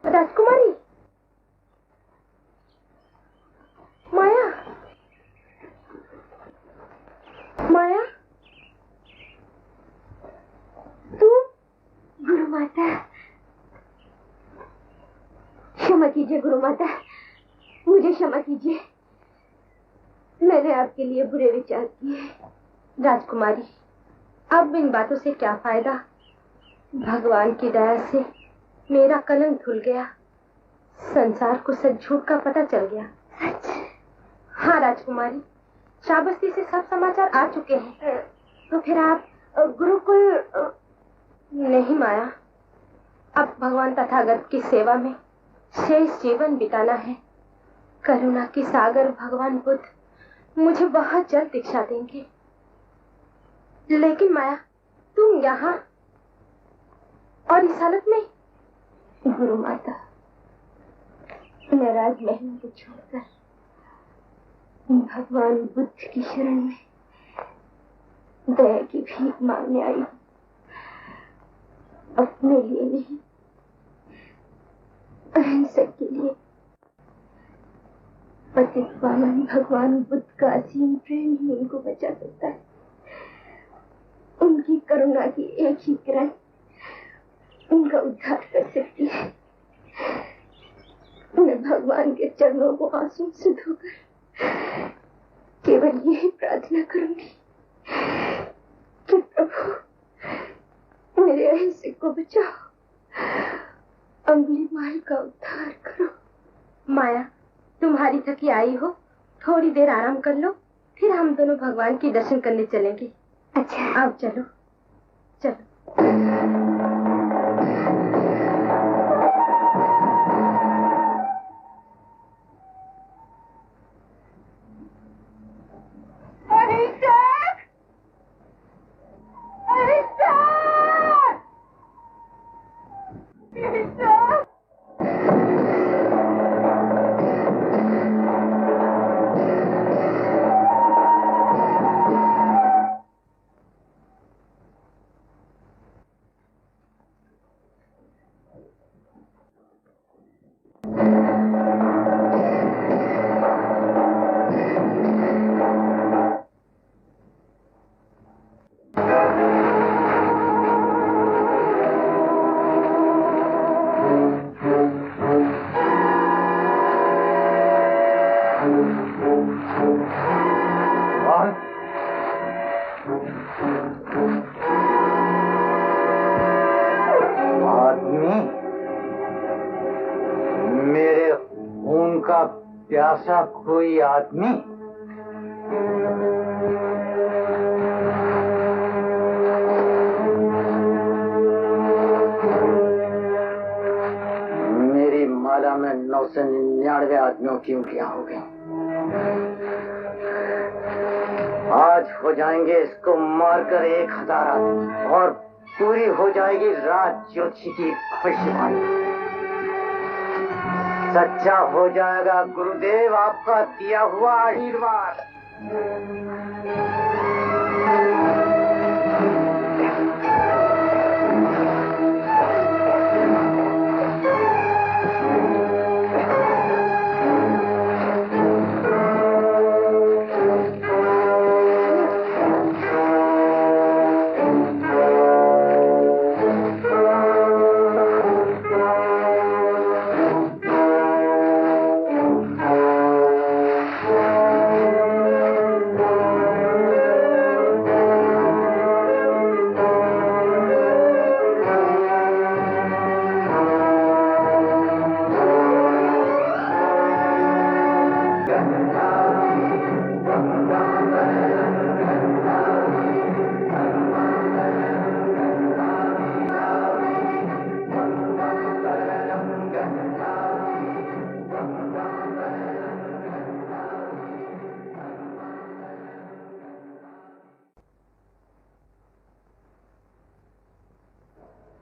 राजकुमारी, माया, माया, तू? गुरु माता, क्षमा कीजिए गुरु माता, मुझे क्षमा कीजिए, मैंने आपके लिए बुरे विचार किए। राजकुमारी, अब इन बातों से क्या फायदा? भगवान की दया से मेरा कलंक धुल गया, संसार को सच झूठ का पता चल गया। सच? हाँ राजकुमारी, श्रावस्ती से सब समाचार आ चुके हैं। तो फिर आप गुरुकुल? नहीं माया, अब भगवान तथागत की सेवा में शेष जीवन बिताना है। करुणा की सागर भगवान बुद्ध मुझे बहुत जल्द दीक्षा देंगे। लेकिन माया, तुम यहाँ और इस हालत में? गुरु माता, मैं राजमहल को छोड़कर भगवान बुद्ध की शरण में दया की भीख मांगने आई हूँ। अपने लिए नहीं, अहिंसक के लिए। पतित पावन भगवान बुद्ध का असीम प्रेम ही उनको बचा सकता है। उनकी करुणा की एक ही किरण उनका उद्धार कर सकती है। मैं भगवान के चरणों को आंसू से धोकर केवल यही प्रार्थना करूंगी कि प्रभु मेरे अहिंसक को बचाओ, अंगुलीमाल का उद्धार करो। माया, तुम्हारी थकी आई हो, थोड़ी देर आराम कर लो, फिर हम दोनों भगवान के दर्शन करने चलेंगे। अच्छा, अब चलो चलो। आदमी, मेरे खून का प्यासा कोई आदमी? मेरी माला में 999 आदमियों की उंगलियां हो गई। आज हो जाएंगे इसको मारकर 1000 आदमी और पूरी हो जाएगी राज ज्योति की खुशहाली। सच्चा हो जाएगा गुरुदेव आपका दिया हुआ आशीर्वाद।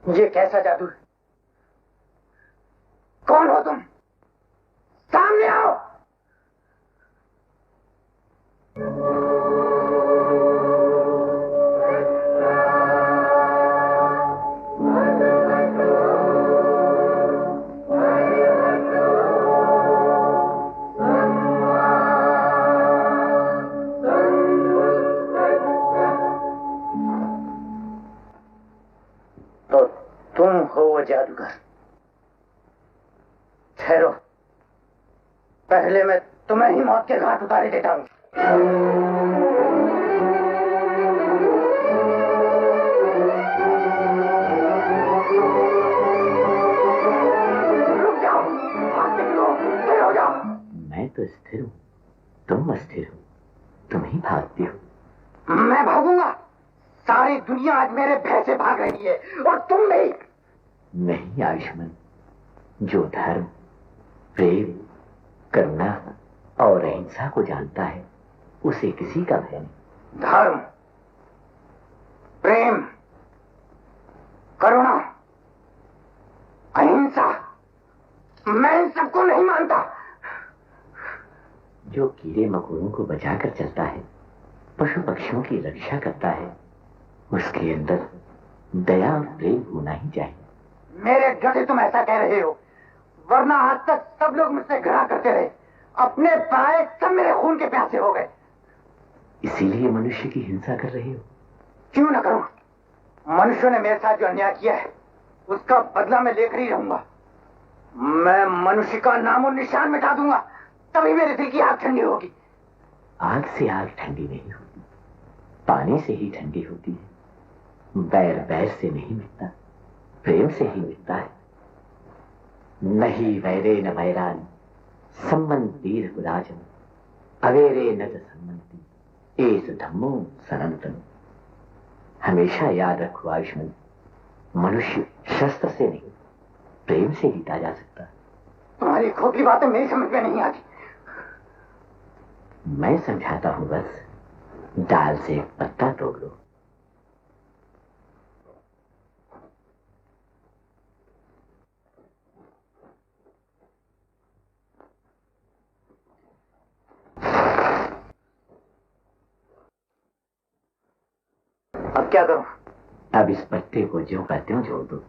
ये कैसा जादू है? कौन हो तुम? सामने आओ। तुम हो वो जादूगर। ठहरो, पहले मैं तुम्हें ही मौत के घाट उतारे देता हूं। रुक जाओ, भाग निकलो, स्थिर हो जाओ। मैं तो स्थिर हूं, तुम अस्थिर हो, तुम ही भागती हो। मैं भागूंगा? सारी दुनिया आज मेरे भय से भाग रही है और तुम भी। नहीं आयुष्मान, जो धर्म, प्रेम, करुणा और अहिंसा को जानता है उसे किसी का भय नहीं। धर्म, प्रेम, करुणा, अहिंसा, मैं इन सबको नहीं मानता। जो कीड़े मकोड़ों को बचाकर चलता है, पशु पक्षियों की रक्षा करता है, उसके अंदर दया और प्रेम होना ही चाहिए। मेरे डर से तुम ऐसा कह रहे हो, वरना आज तक सब लोग मुझसे घृणा करते रहे। अपने पराये सब मेरे खून के प्यासे हो गए। इसीलिए मनुष्य की हिंसा कर रहे हो? क्यों ना करूं? मनुष्यों ने मेरे साथ जो अन्याय किया है उसका बदला मैं लेकर ही रहूंगा। मैं मनुष्य का नामो निशान मिटा दूंगा, तभी मेरे दिल की आग ठंडी होगी। आग से आग ठंडी नहीं होती, पानी से ही ठंडी होती है। बैर बैर से नहीं मिटता, प्रेम से ही मिटता है। नहीं वैरे न वैरान संबंधीर गुराजन अवेरे न संबंधी एस धम्मो सनातन। हमेशा याद रखो आयुष्मान, मनुष्य शस्त्र से नहीं प्रेम से जीता जा सकता है। तुम्हारी खोखली बातें मेरी समझ में नहीं आती। मैं समझाता हूं, बस डाल से एक पत्ता तोड़ लो। अब क्या करूं? अब इस पत्ते को ज्यों का त्यों जोड़ दो।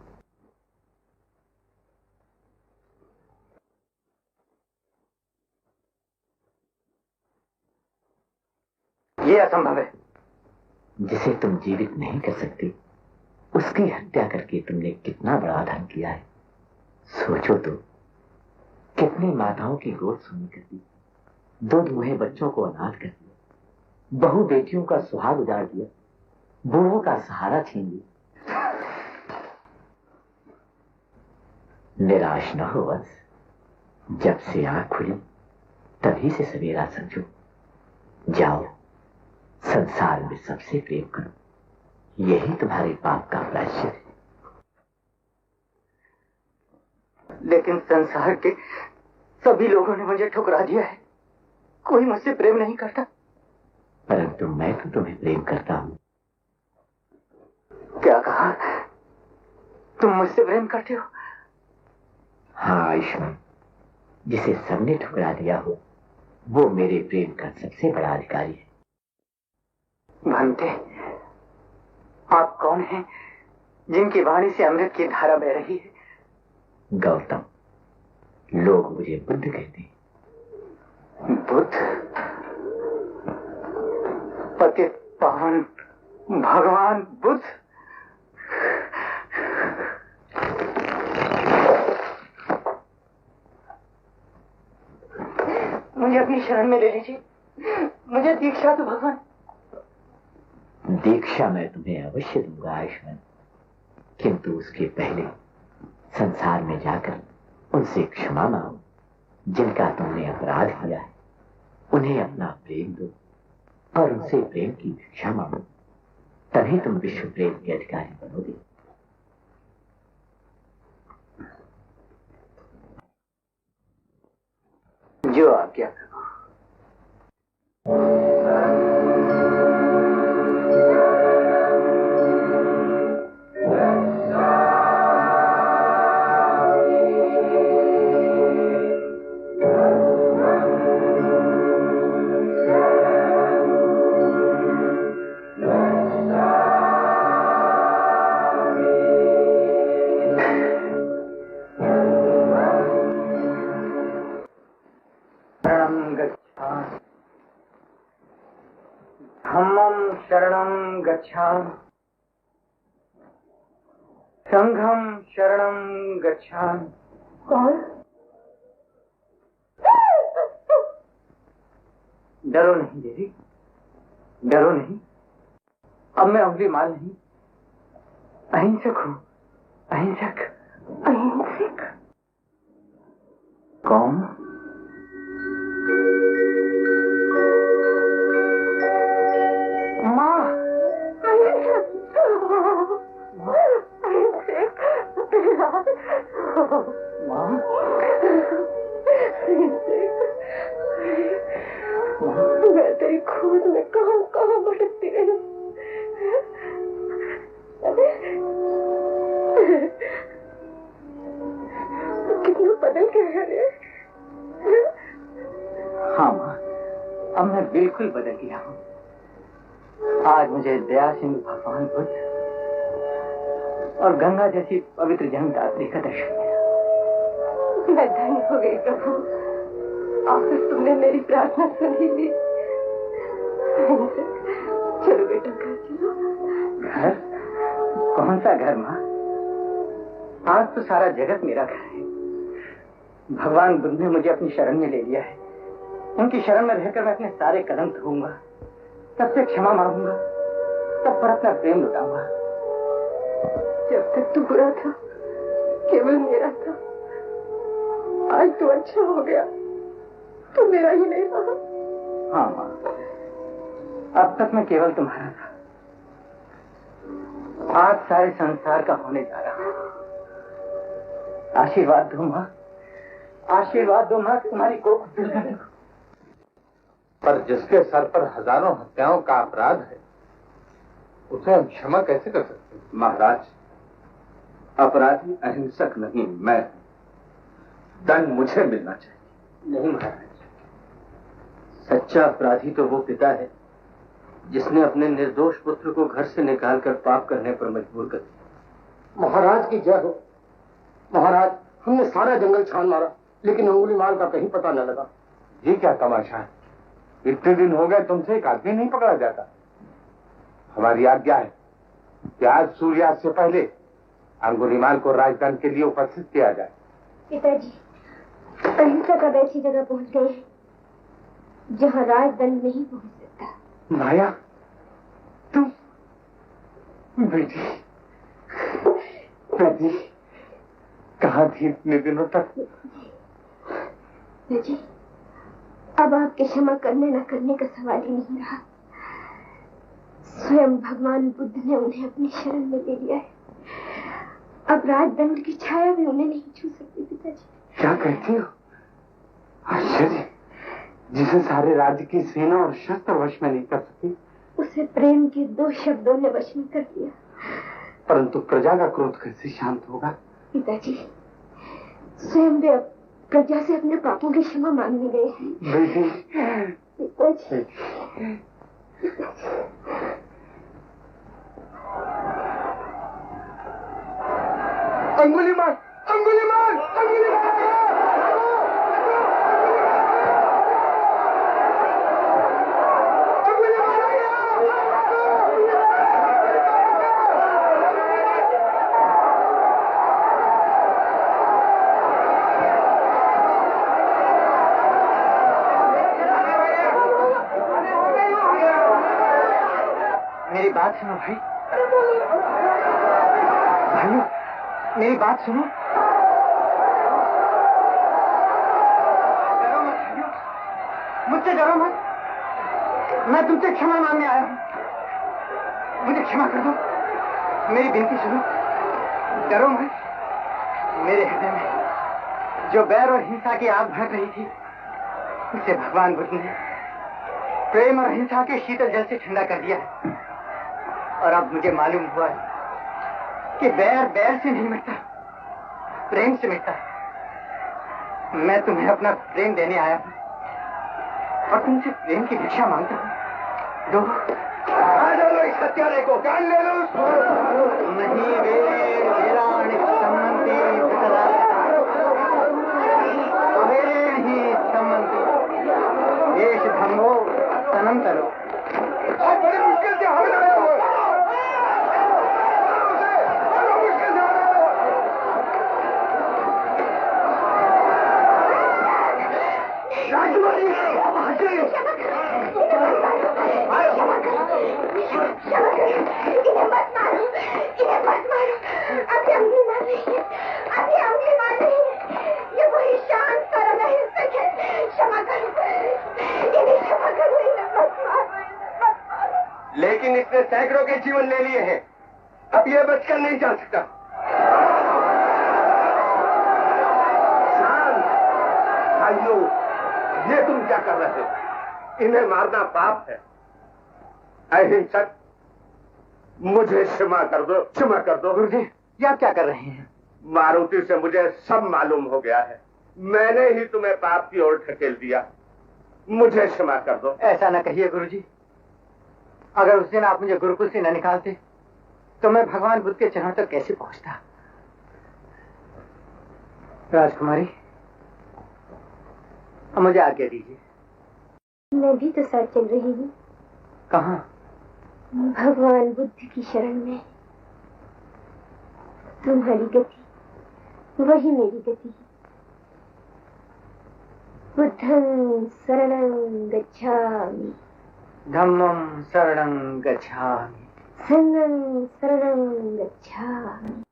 ये असंभव है। जिसे तुम जीवित नहीं कर सकते, उसकी हत्या करके तुमने कितना बड़ा धर्म किया है। सोचो तो, कितनी माताओं की गोद सुनी करती, दो दुहे बच्चों को अनाथ कर दिया, बहु बेटियों का सुहाग उजाड़ दिया, बूढ़ों का सहारा छीन लिया। निराश न हो बस, जब से आंख खुली तभी से सवेरा समझो। जाओ संसार में सबसे प्रेम करो, यही तुम्हारे पाप का प्रायश्चित है। लेकिन संसार के सभी लोगों ने मुझे ठुकरा दिया है, कोई मुझसे प्रेम नहीं करता। परंतु मैं तो तुम्हें प्रेम करता हूं। क्या कहा? तुम मुझसे प्रेम करते हो? हाँ आयुष्मान, जिसे सबने ठुकरा दिया हो वो मेरे प्रेम का सबसे बड़ा अधिकारी है। भंते, आप कौन हैं जिनकी वाणी से अमृत की धारा बह रही है? गौतम, लोग मुझे बुद्ध कहते हैं। बुद्ध? पतित पावन भगवान बुद्ध? मुझे अपनी शरण में ले लीजिए, मुझे दीक्षा दो भगवान। दीक्षा मैं तुम्हें अवश्य दूंगा आयुष्मान, किंतु उसके पहले संसार में जाकर उनसे क्षमा मांगो जिनका तुमने अपराध किया है, उन्हें अपना प्रेम दो और उनसे प्रेम की भिक्षा मांगो, तभी तुम विश्व प्रेम के अधिकारी बनोगे। जो आज्ञा करो। शरणं गच्छामि, संघं शरणं गच्छामि। कौन? डरो नहीं देवी, डरो नहीं। अब मैं उंगली माल नहीं, अहिंसक हूँ, अहिंसक। अहिंसक? कौन? मैं तेरी खोज में कहां कहां भटकती रही। कितना बदल गया है। हाँ माँ, अब मैं बिल्कुल बदल गया हूँ। आज मुझे दया सिंधु भगवान बुद्ध और गंगा जैसी पवित्र जन्मदात्री का दर्शन मिला। मैं धन्य हो गई प्रभु, आखिर तुमने मेरी प्रार्थना सुनी ली। चलो बेटा घर चलो। घर? कौन सा घर माँ? आज तो सारा जगत मेरा घर है। भगवान बुद्ध ने मुझे अपनी शरण में ले लिया है। उनकी शरण में रहकर मैं अपने सारे कदम धोऊंगा, सबसे क्षमा मांगूंगा, सब पर अपना प्रेम लुटाऊंगा। जब तक तू बुरा था केवल मेरा था, आज तो अच्छा हो गया, तू मेरा ही नहीं रहा। हाँ माँ, अब तक मैं केवल तुम्हारा था, आज सारे संसार का होने जा रहा हूँ। आशीर्वाद दो माँ, आशीर्वाद दो माँ, तुम्हारी कोख दिल में देखो। पर जिसके सर पर हजारों हत्याओं का अपराध है, उसे हम क्षमा कैसे कर सकते हैं? महाराज, अपराधी अहिंसक नहीं, मैं हूं। दंड मुझे मिलना चाहिए। नहीं महाराज, सच्चा अपराधी तो वो पिता है जिसने अपने निर्दोष पुत्र को घर से निकालकर पाप करने पर मजबूर कर दिया। महाराज की जय हो। महाराज, हमने सारा जंगल छान मारा, लेकिन अंगुलीमाल का कहीं पता न लगा। ये क्या तमाशा है? इतने दिन हो गए तुमसे एक आदमी नहीं पकड़ा जाता। हमारी आज्ञा है कि आज सूर्यास्त से पहले अंगुलीमाल को राजदंड के लिए उपस्थित किया जाए। पिताजी, अहिंसा का ऐसी जगह पहुंच गए जहाँ राजदंड नहीं पहुंच सकता। माया, तुम बेटी, बेटी कहाँ थी इतने दिनों तक? जी, अब आपके क्षमा करने न करने का सवाल ही नहीं रहा। स्वयं भगवान बुद्ध ने उन्हें अपनी शरण में ले लिया है। अब राजदंड की छाया भी उन्हें नहीं छू सकती पिताजी। क्या कहती हो? आश्चर्य, जिसे सारे राज्य की सेना और शस्त्र वश में नहीं कर सकी, उसे प्रेम के 2 शब्दों ने वश में कर दिया। परंतु प्रजा का क्रोध कैसे शांत होगा? पिताजी, स्वयं वे प्रजा से अपने पापों की क्षमा मांगने गए हैं। बेटी, पिताजी, अंगुलीमाल, अंगुलीमाल, अंगुलीमाल! मेरी बात सुनो भाई, भाइयों मेरी बात सुनो। डरो मत भाइयों, मुझसे डरो मत। मैं तुमसे क्षमा मांगने आया हूँ, मुझे क्षमा कर दो। मेरी विनती सुनो, डरो मत। मेरे हृदय में जो बैर और हिंसा की आग भड़क रही थी, उसे भगवान बुद्ध ने प्रेम और हिंसा के शीतल जल से ठंडा कर दिया है। और अब मुझे मालूम हुआ है कि बैर बैर से नहीं मिटता, प्रेम से मिटता है। मैं तुम्हें अपना प्रेम देने आया हूँ और तुमसे प्रेम की भिक्षा मांगता हूँ। दो। लो इस हत्यारे को, कान ले लो। नहीं वे वीराणि सम्मन्ति अवे नहीं सम्मन्ति एष धम्मो तनंतरो। बड़ी मुश्किल से हम आए हो। लेकिन इसने सैकड़ों के जीवन ले लिए हैं, अब ये बचकर नहीं जा सकता। भाइयों, ये तुम क्या कर रहे हो? इन्हें मारना पाप है। अहिंसक, मुझे क्षमा कर दो, क्षमा कर दो। गुरुजी, ये आप क्या कर रहे हैं? मारुति से मुझे सब मालूम हो गया है। मैंने ही तुम्हें पाप की ओर ढकेल दिया। मुझे क्षमा कर दो। ऐसा न कहिए गुरुजी। अगर उस दिन आप मुझे गुरुकुल से न निकालते तो मैं भगवान बुद्ध के चरणों तक कैसे पहुंचता? राजकुमारी, मुझे आज्ञा दीजिए। मैं भी तो साथ चल रही हूँ। कहाँ? भगवान बुद्ध की शरण में। तुम्हारी गति वही मेरी गति है। बुद्धं शरणं गच्छामि, धम्मं शरणं गच्छामि, संघं शरणं गच्छामि।